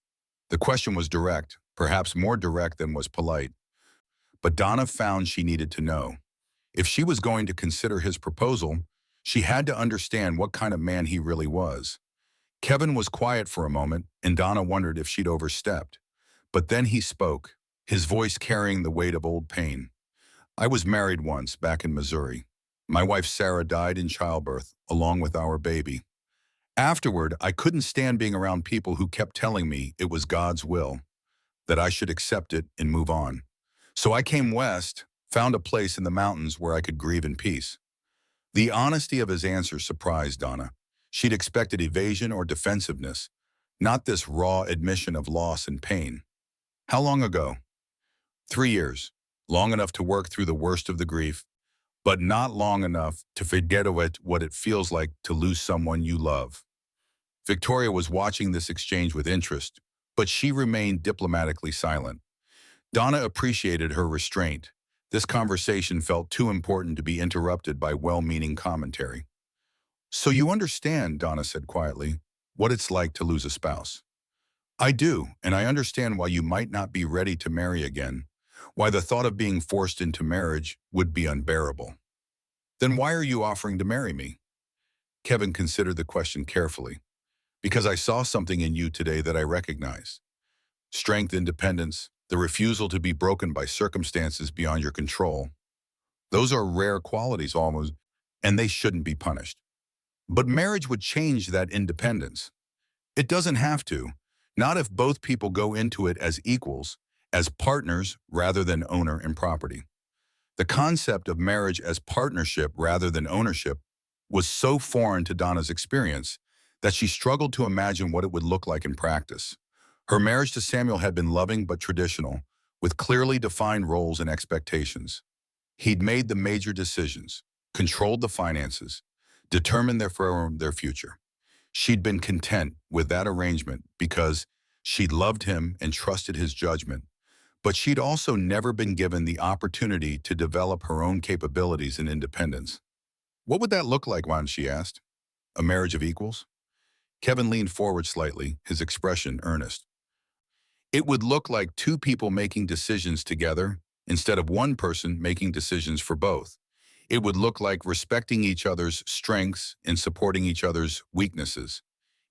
The question was direct, perhaps more direct than was polite. But Donna found she needed to know. If she was going to consider his proposal, she had to understand what kind of man he really was. Kevin was quiet for a moment, and Donna wondered if she'd overstepped. But then he spoke, his voice carrying the weight of old pain. I was married once, back in Missouri. My wife Sarah died in childbirth, along with our baby. Afterward, I couldn't stand being around people who kept telling me it was God's will, that I should accept it and move on. So I came west, found a place in the mountains where I could grieve in peace. The honesty of his answer surprised Donna. She'd expected evasion or defensiveness, not this raw admission of loss and pain. How long ago? 3 years. Long enough to work through the worst of the grief, but not long enough to forget what it feels like to lose someone you love. Victoria was watching this exchange with interest, but she remained diplomatically silent. Donna appreciated her restraint. This conversation felt too important to be interrupted by well-meaning commentary. So you understand, Donna said quietly, what it's like to lose a spouse. I do, and I understand why you might not be ready to marry again, why the thought of being forced into marriage would be unbearable. Then why are you offering to marry me? Kevin considered the question carefully. Because I saw something in you today that I recognize. Strength, independence, the refusal to be broken by circumstances beyond your control. Those are rare qualities almost, and they shouldn't be punished. But marriage would change that independence. It doesn't have to, not if both people go into it as equals, as partners rather than owner and property. The concept of marriage as partnership rather than ownership was so foreign to Donna's experience that she struggled to imagine what it would look like in practice. Her marriage to Samuel had been loving but traditional, with clearly defined roles and expectations. He'd made the major decisions, controlled the finances, determined their future. She'd been content with that arrangement because she'd loved him and trusted his judgment, but she'd also never been given the opportunity to develop her own capabilities and independence. What would that look like, Juan? She asked. A marriage of equals? Kevin leaned forward slightly, his expression earnest. It would look like two people making decisions together instead of one person making decisions for both. It would look like respecting each other's strengths and supporting each other's weaknesses.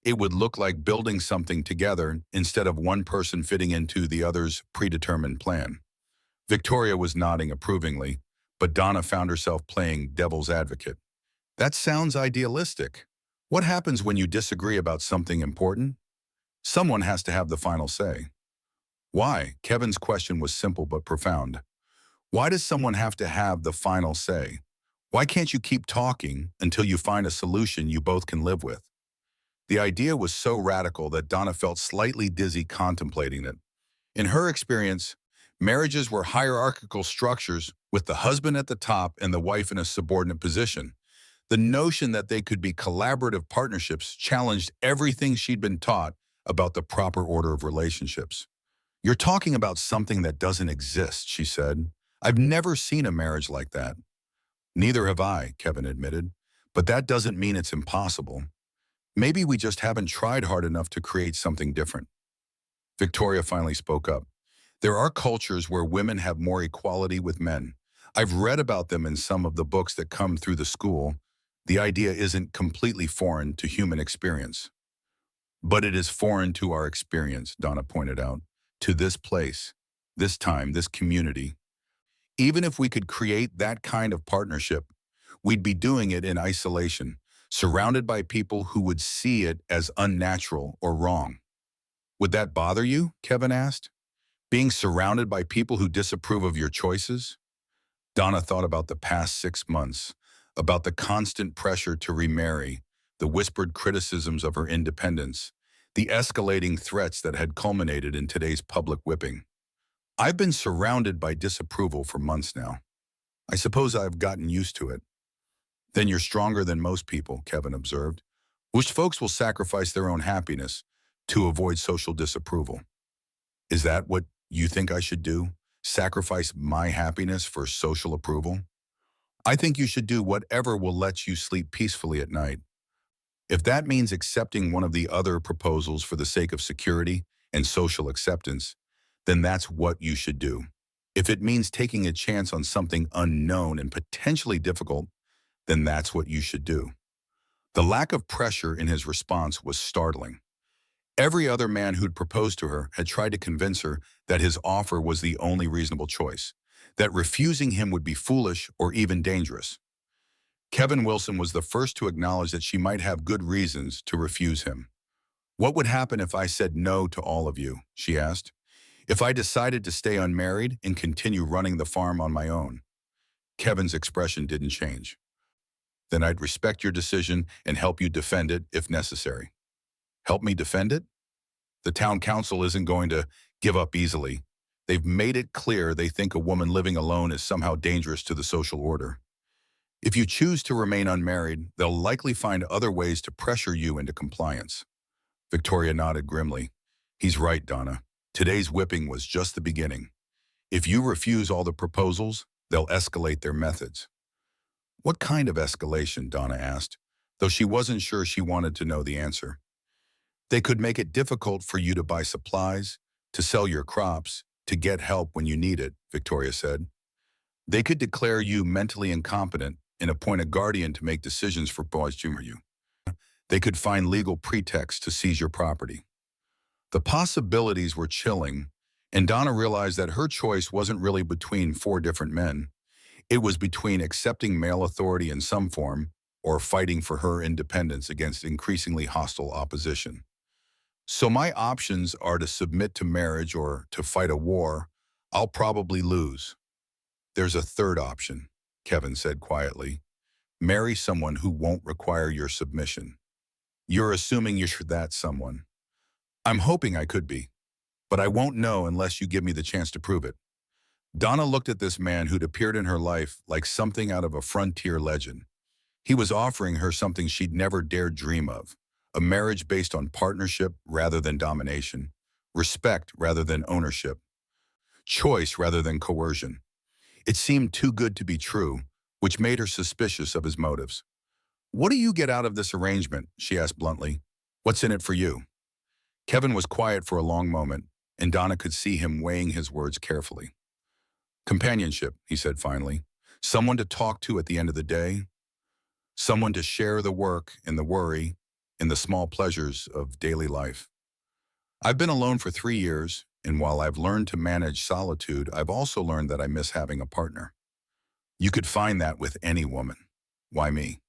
It would look like building something together instead of one person fitting into the other's predetermined plan. Victoria was nodding approvingly, but Donna found herself playing devil's advocate. That sounds idealistic. What happens when you disagree about something important? Someone has to have the final say. Why? Kevin's question was simple but profound. Why does someone have to have the final say? Why can't you keep talking until you find a solution you both can live with? The idea was so radical that Donna felt slightly dizzy contemplating it. In her experience, marriages were hierarchical structures with the husband at the top and the wife in a subordinate position. The notion that they could be collaborative partnerships challenged everything she'd been taught about the proper order of relationships. You're talking about something that doesn't exist, she said. I've never seen a marriage like that. Neither have I, Kevin admitted, but that doesn't mean it's impossible. Maybe we just haven't tried hard enough to create something different. Victoria finally spoke up. There are cultures where women have more equality with men. I've read about them in some of the books that come through the school. The idea isn't completely foreign to human experience. But it is foreign to our experience, Donna pointed out, to this place, this time, this community. Even if we could create that kind of partnership, we'd be doing it in isolation, surrounded by people who would see it as unnatural or wrong. Would that bother you? Kevin asked. Being surrounded by people who disapprove of your choices? Donna thought about the past 6 months, about the constant pressure to remarry, the whispered criticisms of her independence, the escalating threats that had culminated in today's public whipping. I've been surrounded by disapproval for months now. I suppose I've gotten used to it. Then you're stronger than most people, Kevin observed. Most folks will sacrifice their own happiness to avoid social disapproval. Is that what you think I should do? Sacrifice my happiness for social approval? I think you should do whatever will let you sleep peacefully at night. If that means accepting one of the other proposals for the sake of security and social acceptance, then that's what you should do. If it means taking a chance on something unknown and potentially difficult, then that's what you should do. The lack of pressure in his response was startling. Every other man who'd proposed to her had tried to convince her that his offer was the only reasonable choice, that refusing him would be foolish or even dangerous. Kevin Wilson was the first to acknowledge that she might have good reasons to refuse him. "What would happen if I said no to all of you?" she asked. "If I decided to stay unmarried and continue running the farm on my own?" Kevin's expression didn't change. "Then I'd respect your decision and help you defend it if necessary." "Help me defend it?" "The town council isn't going to give up easily. They've made it clear they think a woman living alone is somehow dangerous to the social order. If you choose to remain unmarried, they'll likely find other ways to pressure you into compliance." Victoria nodded grimly. "He's right, Donna. Today's whipping was just the beginning. If you refuse all the proposals, they'll escalate their methods." "What kind of escalation?" Donna asked, though she wasn't sure she wanted to know the answer. "They could make it difficult for you to buy supplies, to sell your crops, to get help when you need it," Victoria said. "They could declare you mentally incompetent and appoint a guardian to make decisions for you. They could find legal pretexts to seize your property." The possibilities were chilling, and Donna realized that her choice wasn't really between four different men. It was between accepting male authority in some form or fighting for her independence against increasingly hostile opposition. "So my options are to submit to marriage or to fight a war. I'll probably lose." "There's a third option," Kevin said quietly. "Marry someone who won't require your submission." "You're assuming you're that someone." "I'm hoping I could be, but I won't know unless you give me the chance to prove it." Donna looked at this man who'd appeared in her life like something out of a frontier legend. He was offering her something she'd never dared dream of, a marriage based on partnership rather than domination, respect rather than ownership, choice rather than coercion. It seemed too good to be true, which made her suspicious of his motives. "What do you get out of this arrangement?" she asked bluntly. "What's in it for you?" Kevin was quiet for a long moment, and Donna could see him weighing his words carefully. "Companionship," he said finally. "Someone to talk to at the end of the day. Someone to share the work and the worry and the small pleasures of daily life. I've been alone for 3 years, and while I've learned to manage solitude, I've also learned that I miss having a partner. You could find that with any woman. Why me?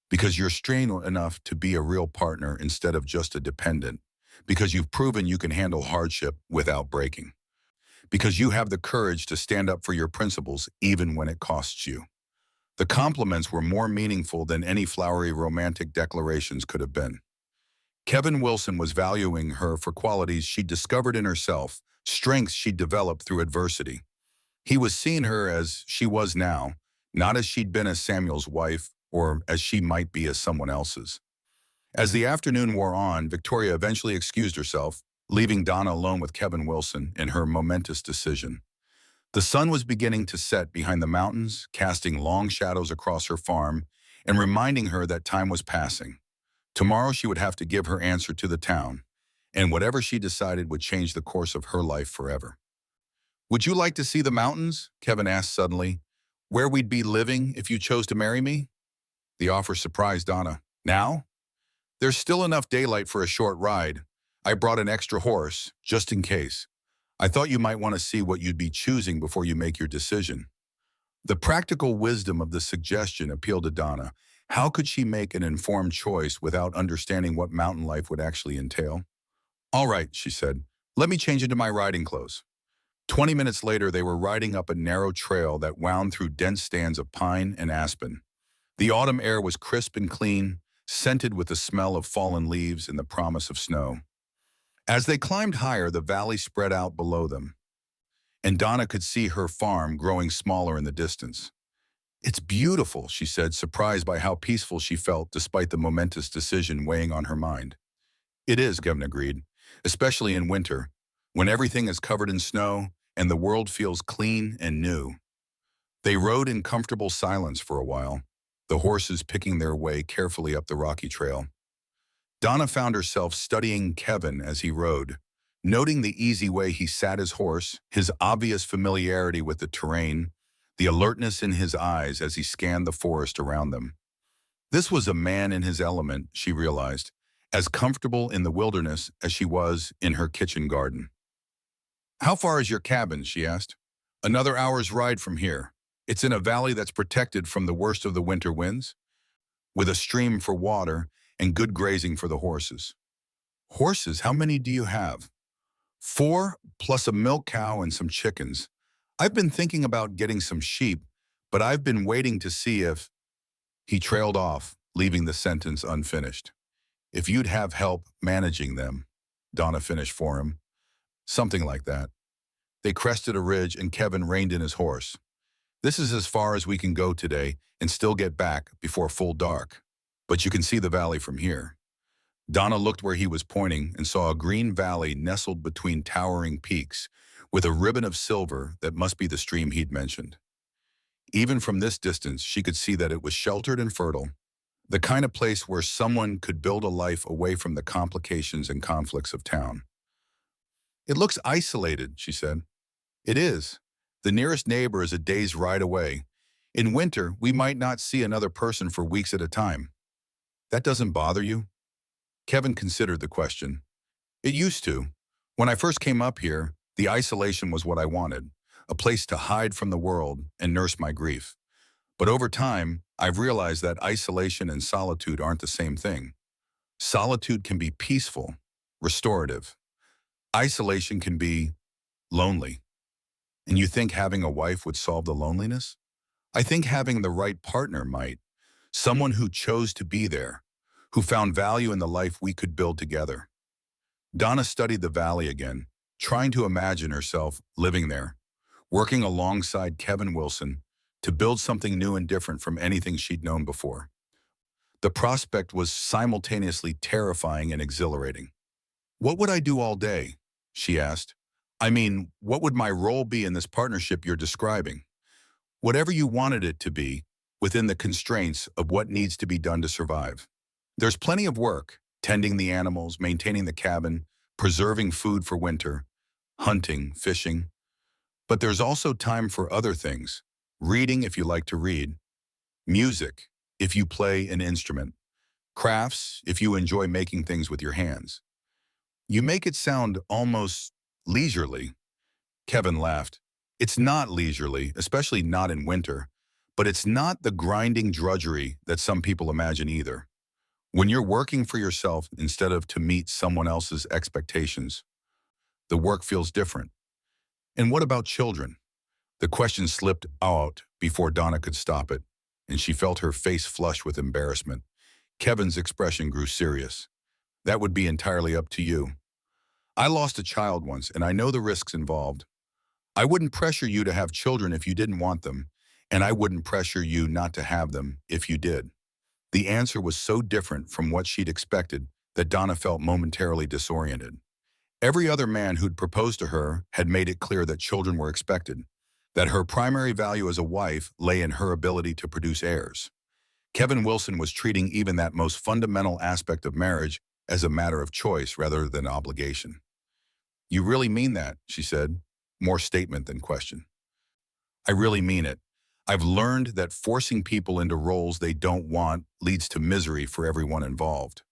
Because you're strained enough to be a real partner instead of just a dependent. Because you've proven you can handle hardship without breaking. Because you have the courage to stand up for your principles even when it costs you." The compliments were more meaningful than any flowery romantic declarations could have been. Kevin Wilson was valuing her for qualities she'd discovered in herself, strengths she'd developed through adversity. He was seeing her as she was now, not as she'd been as Samuel's wife or as she might be as someone else's. As the afternoon wore on, Victoria eventually excused herself, leaving Donna alone with Kevin Wilson in her momentous decision. The sun was beginning to set behind the mountains, casting long shadows across her farm and reminding her that time was passing. Tomorrow she would have to give her answer to the town, and whatever she decided would change the course of her life forever. "Would you like to see the mountains?" Kevin asked suddenly. "Where we'd be living if you chose to marry me?" The offer surprised Donna. "Now?" "There's still enough daylight for a short ride. I brought an extra horse, just in case. I thought you might want to see what you'd be choosing before you make your decision." The practical wisdom of the suggestion appealed to Donna. How could she make an informed choice without understanding what mountain life would actually entail? "All right," she said. "Let me change into my riding clothes." 20 minutes later, they were riding up a narrow trail that wound through dense stands of pine and aspen. The autumn air was crisp and clean, scented with the smell of fallen leaves and the promise of snow. As they climbed higher, the valley spread out below them, and Donna could see her farm growing smaller in the distance. "It's beautiful," she said, surprised by how peaceful she felt despite the momentous decision weighing on her mind. "It is," Kevin agreed, "especially in winter, when everything is covered in snow and the world feels clean and new." They rode in comfortable silence for a while, the horses picking their way carefully up the rocky trail. Donna found herself studying Kevin as he rode, noting the easy way he sat his horse, his obvious familiarity with the terrain, the alertness in his eyes as he scanned the forest around them. This was a man in his element, she realized, as comfortable in the wilderness as she was in her kitchen garden. "How far is your cabin?" she asked. "Another hour's ride from here. It's in a valley that's protected from the worst of the winter winds, with a stream for water and good grazing for the horses." "Horses? How many do you have?" "4, plus a milk cow and some chickens. I've been thinking about getting some sheep, but I've been waiting to see if—" He trailed off, leaving the sentence unfinished. "If you'd have help managing them," Donna finished for him. Something like that. They crested a ridge and Kevin reined in his horse. "This is as far as we can go today and still get back before full dark. But you can see the valley from here." Donna looked where he was pointing and saw a green valley nestled between towering peaks, with a ribbon of silver that must be the stream he'd mentioned. Even from this distance, she could see that it was sheltered and fertile, the kind of place where someone could build a life away from the complications and conflicts of town. "It looks isolated," she said. "It is. The nearest neighbor is a day's ride away. In winter, we might not see another person for weeks at a time." "That doesn't bother you?" Kevin considered the question. "It used to. When I first came up here, the isolation was what I wanted, a place to hide from the world and nurse my grief. But over time, I've realized that isolation and solitude aren't the same thing. Solitude can be peaceful, restorative. Isolation can be lonely. And you think having a wife would solve the loneliness? I think having the right partner might. Someone who chose to be there, who found value in the life we could build together." Donna studied the valley again, trying to imagine herself living there, working alongside Kevin Wilson to build something new and different from anything she'd known before. The prospect was simultaneously terrifying and exhilarating. "What would I do all day?" she asked. "I mean, what would my role be in this partnership you're describing?" "Whatever you wanted it to be, within the constraints of what needs to be done to survive. There's plenty of work, tending the animals, maintaining the cabin, preserving food for winter, hunting, fishing. But there's also time for other things, reading if you like to read, music if you play an instrument, crafts if you enjoy making things with your hands." "You make it sound almost leisurely." Kevin laughed. "It's not leisurely, especially not in winter, but it's not the grinding drudgery that some people imagine either. When you're working for yourself instead of to meet someone else's expectations, the work feels different." "And what about children?" The question slipped out before Donna could stop it, and she felt her face flush with embarrassment. Kevin's expression grew serious. "That would be entirely up to you. I lost a child once, and I know the risks involved. I wouldn't pressure you to have children if you didn't want them, and I wouldn't pressure you not to have them if you did." The answer was so different from what she'd expected that Donna felt momentarily disoriented. Every other man who'd proposed to her had made it clear that children were expected, that her primary value as a wife lay in her ability to produce heirs. Kevin Wilson was treating even that most fundamental aspect of marriage as a matter of choice rather than obligation. "You really mean that?" she said, more statement than question. "I really mean it. I've learned that forcing people into roles they don't want leads to misery for everyone involved."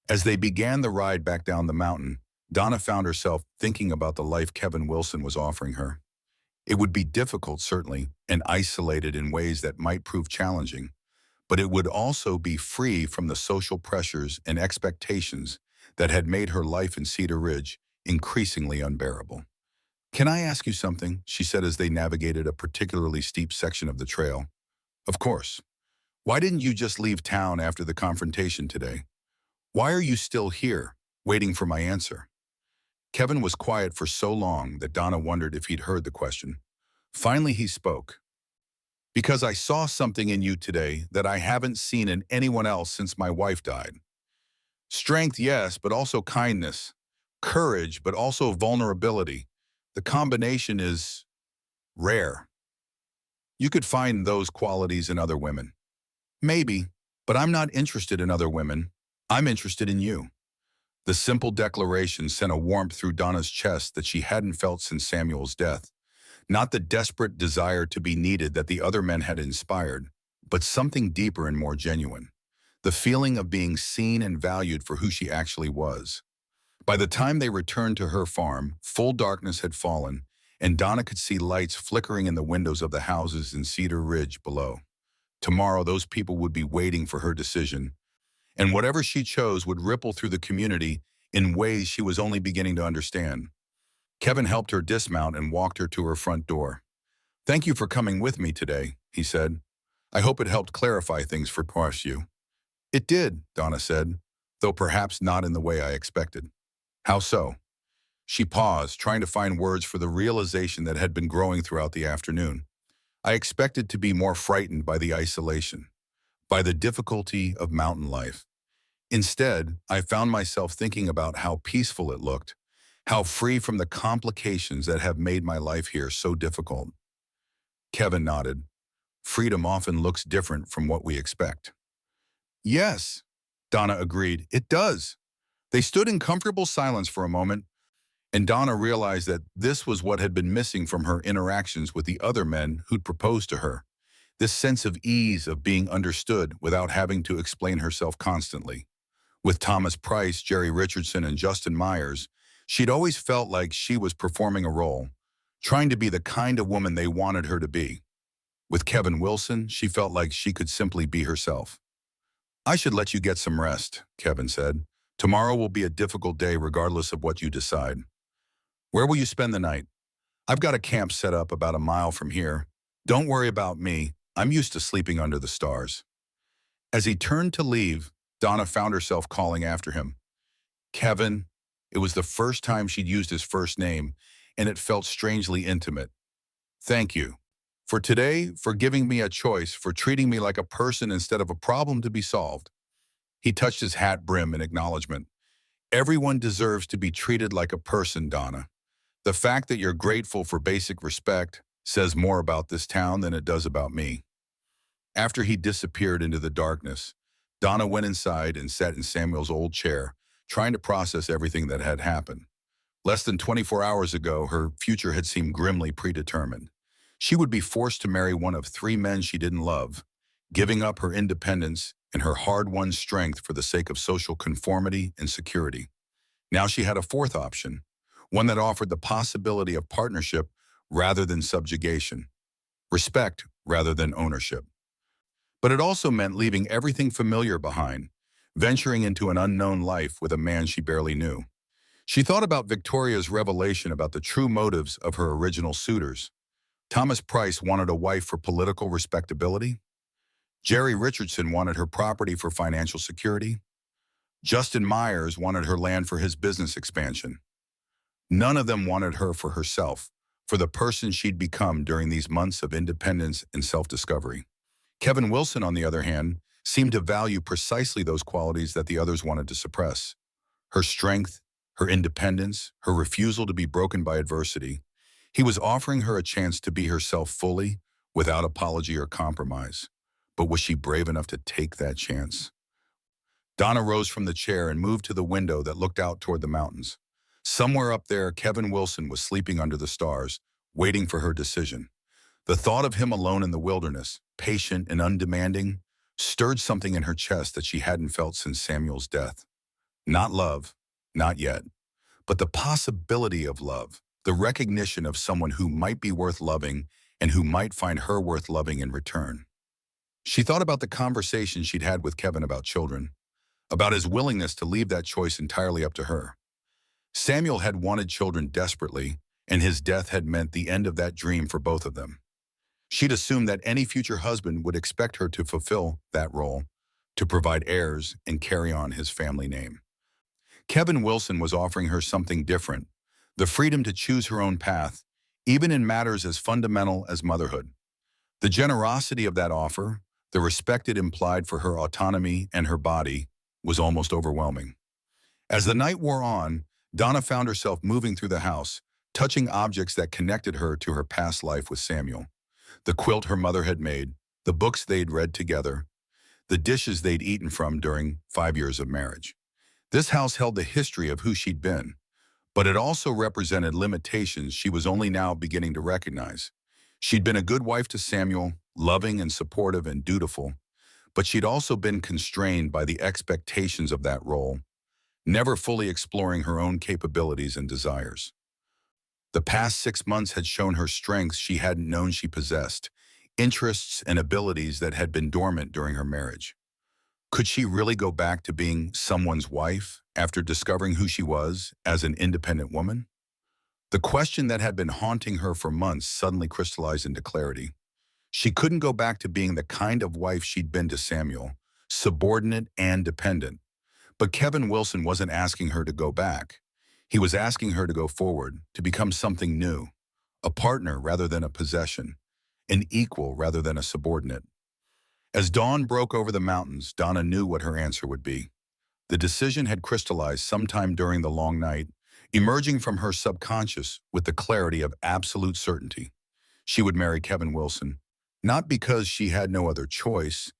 As they began the ride back down the mountain, Donna found herself thinking about the life Kevin Wilson was offering her. It would be difficult, certainly, and isolated in ways that might prove challenging, but it would also be free from the social pressures and expectations that had made her life in Cedar Ridge increasingly unbearable. "Can I ask you something?" she said as they navigated a particularly steep section of the trail. "Of course. Why didn't you just leave town after the confrontation today? Why are you still here, waiting for my answer?" Kevin was quiet for so long that Donna wondered if he'd heard the question. Finally, he spoke. "Because I saw something in you today that I haven't seen in anyone else since my wife died. Strength, yes, but also kindness. Courage, but also vulnerability. The combination is rare. You could find those qualities in other women. Maybe, but I'm not interested in other women. I'm interested in you." The simple declaration sent a warmth through Donna's chest that she hadn't felt since Samuel's death. Not the desperate desire to be needed that the other men had inspired, but something deeper and more genuine. the feeling of being seen and valued for who she actually was. By the time they returned to her farm, full darkness had fallen, and Donna could see lights flickering in the windows of the houses in Cedar Ridge below. Tomorrow, those people would be waiting for her decision, and whatever she chose would ripple through the community in ways she was only beginning to understand. Kevin helped her dismount and walked her to her front door. "Thank you for coming with me today," he said. "I hope it helped clarify things for you." "It did," Donna said, "though perhaps not in the way I expected." "How so?" She paused, trying to find words for the realization that had been growing throughout the afternoon. "I expected to be more frightened by the isolation, by the difficulty of mountain life. Instead, I found myself thinking about how peaceful it looked, how free from the complications that have made my life here so difficult." Kevin nodded. "Freedom often looks different from what we expect." "Yes," Donna agreed, "it does." They stood in comfortable silence for a moment, and Donna realized that this was what had been missing from her interactions with the other men who'd proposed to her. This sense of ease of being understood without having to explain herself constantly. With Thomas Price, Jerry Richardson, and Justin Myers, she'd always felt like she was performing a role, trying to be the kind of woman they wanted her to be. With Kevin Wilson, she felt like she could simply be herself. "I should let you get some rest," Kevin said. "Tomorrow will be a difficult day regardless of what you decide. Where will you spend the night?" "I've got a camp set up about a mile from here. Don't worry about me. I'm used to sleeping under the stars." As he turned to leave, Donna found herself calling after him. "Kevin." It was the first time she'd used his first name, and it felt strangely intimate. "Thank you. For today, for giving me a choice, for treating me like a person instead of a problem to be solved." He touched his hat brim in acknowledgement. "Everyone deserves to be treated like a person, Donna. The fact that you're grateful for basic respect says more about this town than it does about me." After he disappeared into the darkness, Donna went inside and sat in Samuel's old chair, trying to process everything that had happened. Less than 24 hours ago, her future had seemed grimly predetermined. She would be forced to marry one of three men she didn't love, giving up her independence and her hard-won strength for the sake of social conformity and security. Now she had a fourth option, one that offered the possibility of partnership rather than subjugation, respect rather than ownership. But it also meant leaving everything familiar behind, venturing into an unknown life with a man she barely knew. She thought about Victoria's revelation about the true motives of her original suitors. Thomas Price wanted a wife for political respectability. Jerry Richardson wanted her property for financial security. Justin Myers wanted her land for his business expansion. None of them wanted her for herself, for the person she'd become during these months of independence and self-discovery. Kevin Wilson, on the other hand, seemed to value precisely those qualities that the others wanted to suppress. Her strength, her independence, her refusal to be broken by adversity. He was offering her a chance to be herself fully, without apology or compromise. But was she brave enough to take that chance? Donna rose from the chair and moved to the window that looked out toward the mountains. Somewhere up there, Kevin Wilson was sleeping under the stars, waiting for her decision. The thought of him alone in the wilderness, patient and undemanding, stirred something in her chest that she hadn't felt since Samuel's death. Not love, not yet, but the possibility of love, the recognition of someone who might be worth loving and who might find her worth loving in return. She thought about the conversation she'd had with Kevin about children, about his willingness to leave that choice entirely up to her. Samuel had wanted children desperately, and his death had meant the end of that dream for both of them. She'd assumed that any future husband would expect her to fulfill that role, to provide heirs and carry on his family name. Kevin Wilson was offering her something different, the freedom to choose her own path, even in matters as fundamental as motherhood. The generosity of that offer, the respect it implied for her autonomy and her body, was almost overwhelming. As the night wore on, Donna found herself moving through the house, touching objects that connected her to her past life with Samuel. The quilt her mother had made, the books they'd read together, the dishes they'd eaten from during 5 years of marriage. This house held the history of who she'd been, but it also represented limitations she was only now beginning to recognize. She'd been a good wife to Samuel, loving and supportive and dutiful, but she'd also been constrained by the expectations of that role, never fully exploring her own capabilities and desires. The past 6 months had shown her strengths she hadn't known she possessed, interests and abilities that had been dormant during her marriage. Could she really go back to being someone's wife after discovering who she was as an independent woman? The question that had been haunting her for months suddenly crystallized into clarity. She couldn't go back to being the kind of wife she'd been to Samuel, subordinate and dependent. But Kevin Wilson wasn't asking her to go back. He was asking her to go forward, to become something new, a partner rather than a possession, an equal rather than a subordinate. As dawn broke over the mountains, Donna knew what her answer would be. The decision had crystallized sometime during the long night, emerging from her subconscious with the clarity of absolute certainty. She would marry Kevin Wilson, not because she had no other choice,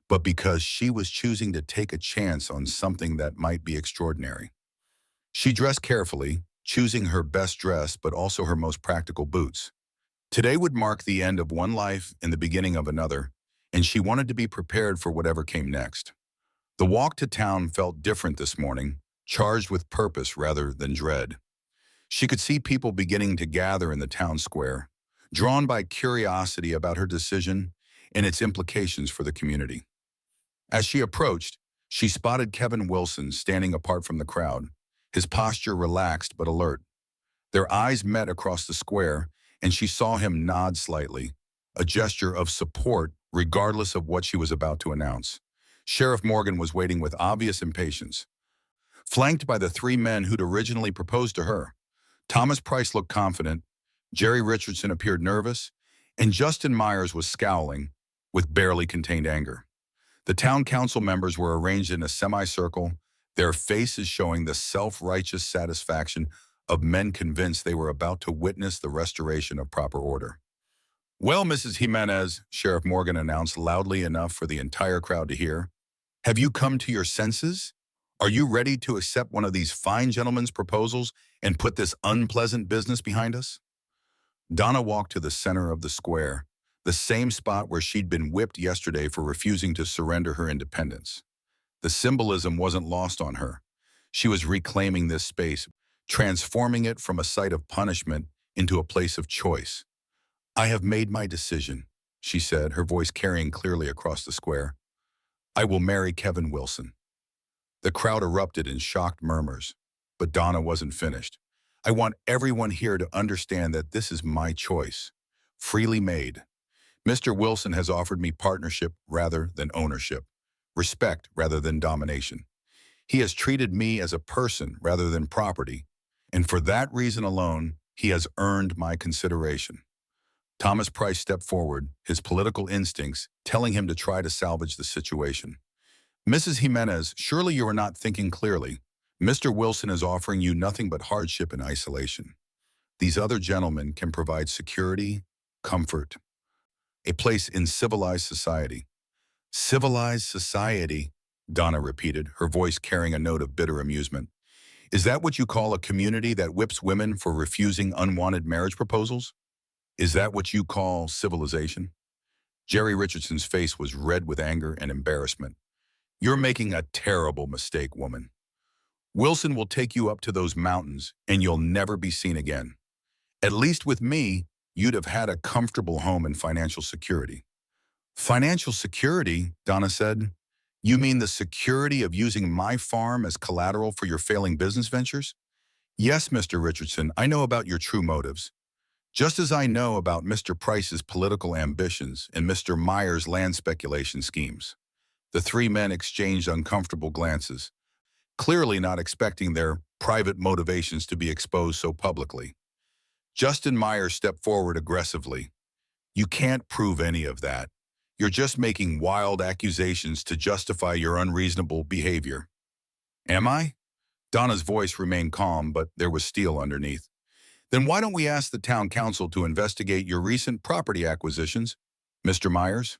but because she was choosing to take a chance on something that might be extraordinary. She dressed carefully, choosing her best dress but also her most practical boots. Today would mark the end of one life and the beginning of another, and she wanted to be prepared for whatever came next. The walk to town felt different this morning, charged with purpose rather than dread. She could see people beginning to gather in the town square, drawn by curiosity about her decision and its implications for the community. As she approached, she spotted Kevin Wilson standing apart from the crowd, his posture relaxed but alert. Their eyes met across the square, and she saw him nod slightly, a gesture of support regardless of what she was about to announce. Sheriff Morgan was waiting with obvious impatience. Flanked by the three men who'd originally proposed to her, Thomas Price looked confident, Jerry Richardson appeared nervous, and Justin Myers was scowling with barely contained anger. The town council members were arranged in a semicircle, their faces showing the self-righteous satisfaction of men convinced they were about to witness the restoration of proper order. "Well, Mrs. Jimenez," Sheriff Morgan announced loudly enough for the entire crowd to hear, "have you come to your senses? Are you ready to accept one of these fine gentlemen's proposals and put this unpleasant business behind us?" Donna walked to the center of the square, the same spot where she'd been whipped yesterday for refusing to surrender her independence. The symbolism wasn't lost on her. She was reclaiming this space, transforming it from a site of punishment into a place of choice. "I have made my decision," she said, her voice carrying clearly across the square. "I will marry Kevin Wilson." The crowd erupted in shocked murmurs, but Donna wasn't finished. "I want everyone here to understand that this is my choice, freely made. Mr. Wilson has offered me partnership rather than ownership, respect rather than domination. He has treated me as a person rather than property, and for that reason alone, he has earned my consideration." Thomas Price stepped forward, his political instincts telling him to try to salvage the situation. "Mrs. Jimenez, surely you are not thinking clearly. Mr. Wilson is offering you nothing but hardship and isolation. These other gentlemen can provide security, comfort, a place in civilized society." "Civilized society," Donna repeated, her voice carrying a note of bitter amusement. "Is that what you call a community that whips women for refusing unwanted marriage proposals? Is that what you call civilization?" Jerry Richardson's face was red with anger and embarrassment. "You're making a terrible mistake, woman. Wilson will take you up to those mountains, and you'll never be seen again. At least with me, you'd have had a comfortable home and financial security." "Financial security," Donna said. "You mean the security of using my farm as collateral for your failing business ventures?" "Yes, Mr. Richardson, I know about your true motives. Just as I know about Mr. Price's political ambitions and Mr. Myers' land speculation schemes." The three men exchanged uncomfortable glances, clearly not expecting their private motivations to be exposed so publicly. Justin Myers stepped forward aggressively. "You can't prove any of that. You're just making wild accusations to justify your unreasonable behavior." "Am I?" Donna's voice remained calm, but there was steel underneath. "Then why don't we ask the town council to investigate your recent property acquisitions, Mr. Myers?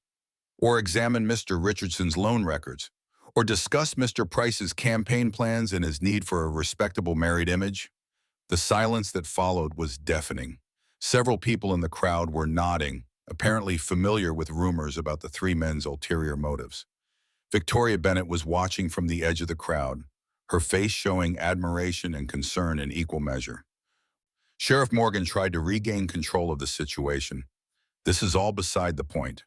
Or examine Mr. Richardson's loan records? Or discuss Mr. Price's campaign plans and his need for a respectable married image?" The silence that followed was deafening. Several people in the crowd were nodding, apparently familiar with rumors about the three men's ulterior motives. Victoria Bennett was watching from the edge of the crowd, her face showing admiration and concern in equal measure. Sheriff Morgan tried to regain control of the situation. This is all beside the point.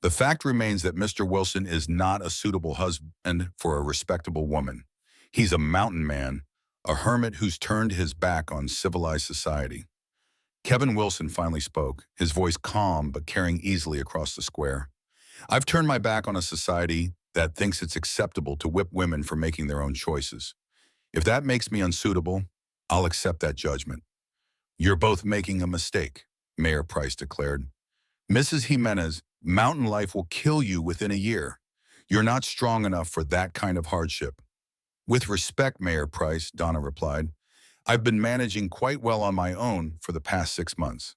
The fact remains that Mr. Wilson is not a suitable husband for a respectable woman. He's a mountain man, a hermit who's turned his back on civilized society. Kevin Wilson finally spoke, his voice calm but carrying easily across the square. I've turned my back on a society that thinks it's acceptable to whip women for making their own choices. If that makes me unsuitable, I'll accept that judgment. You're both making a mistake, Mayor Price declared. Mrs. Jimenez, mountain life will kill you within a year. You're not strong enough for that kind of hardship. With respect, Mayor Price, Donna replied, I've been managing quite well on my own for the past 6 months.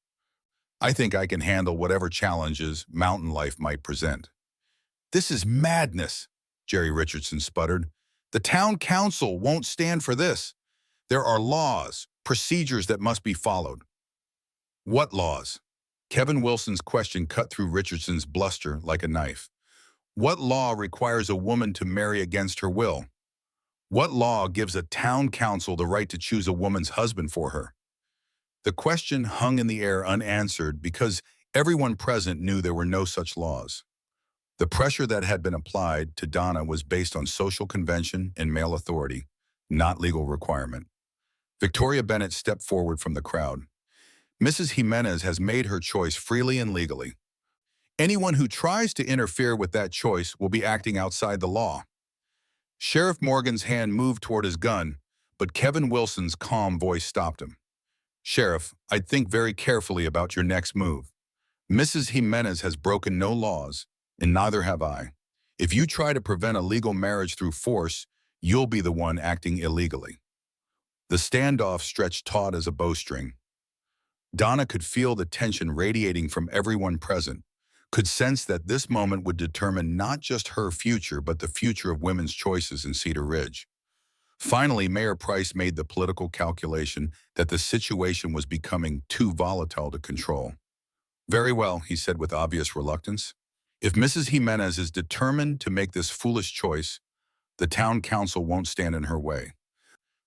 I think I can handle whatever challenges mountain life might present. This is madness, Jerry Richardson sputtered. The town council won't stand for this. There are laws, procedures that must be followed. What laws? Kevin Wilson's question cut through Richardson's bluster like a knife. What law requires a woman to marry against her will? What law gives a town council the right to choose a woman's husband for her? The question hung in the air unanswered because everyone present knew there were no such laws. The pressure that had been applied to Donna was based on social convention and male authority, not legal requirement. Victoria Bennett stepped forward from the crowd. Mrs. Jimenez has made her choice freely and legally. Anyone who tries to interfere with that choice will be acting outside the law. Sheriff Morgan's hand moved toward his gun, but Kevin Wilson's calm voice stopped him. Sheriff, I'd think very carefully about your next move. Mrs. Jimenez has broken no laws, and neither have I. If you try to prevent a legal marriage through force, you'll be the one acting illegally. The standoff stretched taut as a bowstring. Donna could feel the tension radiating from everyone present, could sense that this moment would determine not just her future, but the future of women's choices in Cedar Ridge. Finally, Mayor Price made the political calculation that the situation was becoming too volatile to control. Very well, he said with obvious reluctance. If Mrs. Jimenez is determined to make this foolish choice, the town council won't stand in her way.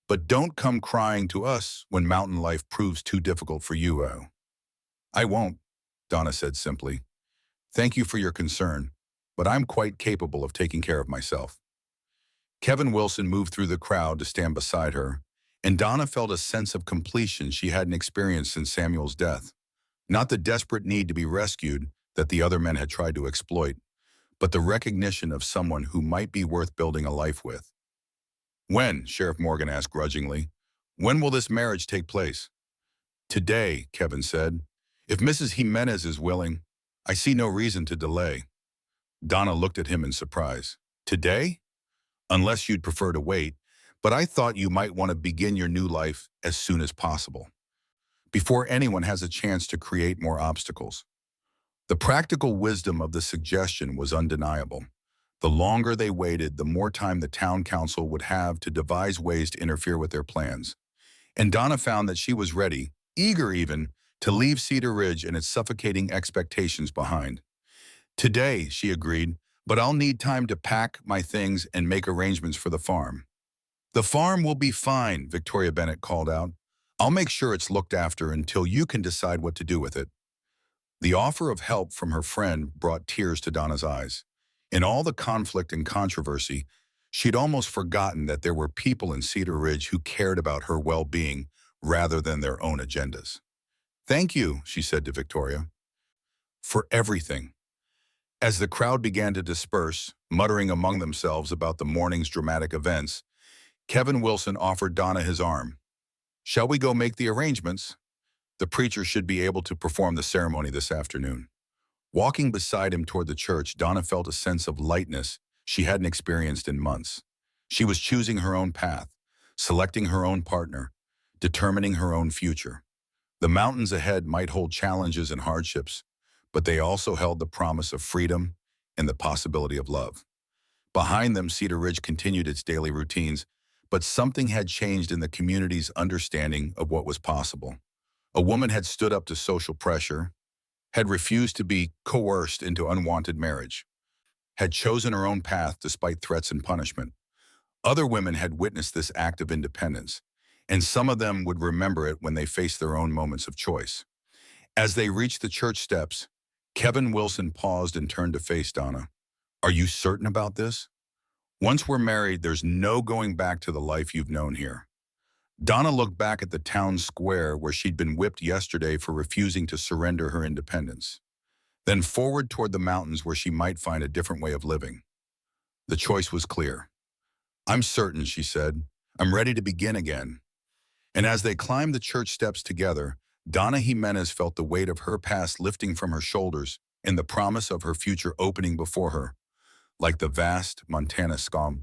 But don't come crying to us when mountain life proves too difficult for you. I won't, Donna said simply. Thank you for your concern, but I'm quite capable of taking care of myself. Kevin Wilson moved through the crowd to stand beside her, and Donna felt a sense of completion she hadn't experienced since Samuel's death. Not the desperate need to be rescued that the other men had tried to exploit, but the recognition of someone who might be worth building a life with. When? Sheriff Morgan asked grudgingly. When will this marriage take place? Today, Kevin said. If Mrs. Jimenez is willing, I see no reason to delay. Donna looked at him in surprise. Today? Unless you'd prefer to wait, but I thought you might want to begin your new life as soon as possible, before anyone has a chance to create more obstacles. The practical wisdom of the suggestion was undeniable. The longer they waited, the more time the town council would have to devise ways to interfere with their plans. And Donna found that she was ready, eager even, to leave Cedar Ridge and its suffocating expectations behind. Today, she agreed, but I'll need time to pack my things and make arrangements for the farm. The farm will be fine, Victoria Bennett called out. I'll make sure it's looked after until you can decide what to do with it. The offer of help from her friend brought tears to Donna's eyes. In all the conflict and controversy, she'd almost forgotten that there were people in Cedar Ridge who cared about her well-being rather than their own agendas. Thank you, she said to Victoria, for everything. As the crowd began to disperse, muttering among themselves about the morning's dramatic events, Kevin Wilson offered Donna his arm. Shall we go make the arrangements? The preacher should be able to perform the ceremony this afternoon. Walking beside him toward the church, Donna felt a sense of lightness she hadn't experienced in months. She was choosing her own path, selecting her own partner, determining her own future. The mountains ahead might hold challenges and hardships, but they also held the promise of freedom and the possibility of love. Behind them, Cedar Ridge continued its daily routines, but something had changed in the community's understanding of what was possible. A woman had stood up to social pressure, had refused to be coerced into unwanted marriage. had chosen her own path despite threats and punishment. Other women had witnessed this act of independence, and some of them would remember it when they faced their own moments of choice. As they reached the church steps, Kevin Wilson paused and turned to face Donna. "Are you certain about this? Once we're married, there's no going back to the life you've known here." Donna looked back at the town square where she'd been whipped yesterday for refusing to surrender her independence, then forward toward the mountains where she might find a different way of living. The choice was clear. "I'm certain," she said. "I'm ready to begin again." And as they climbed the church steps together, Donna Jimenez felt the weight of her past lifting from her shoulders and the promise of her future opening before her, like the vast Montana sky.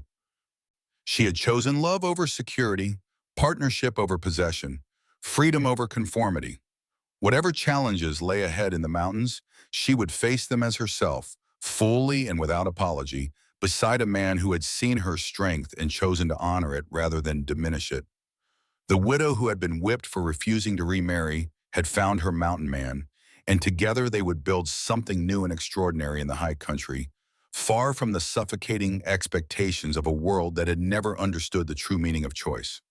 She had chosen love over security, partnership over possession, freedom over conformity. Whatever challenges lay ahead in the mountains, she would face them as herself, fully and without apology, beside a man who had seen her strength and chosen to honor it rather than diminish it. The widow who had been whipped for refusing to remarry had found her mountain man, and together they would build something new and extraordinary in the high country, far from the suffocating expectations of a world that had never understood the true meaning of choice.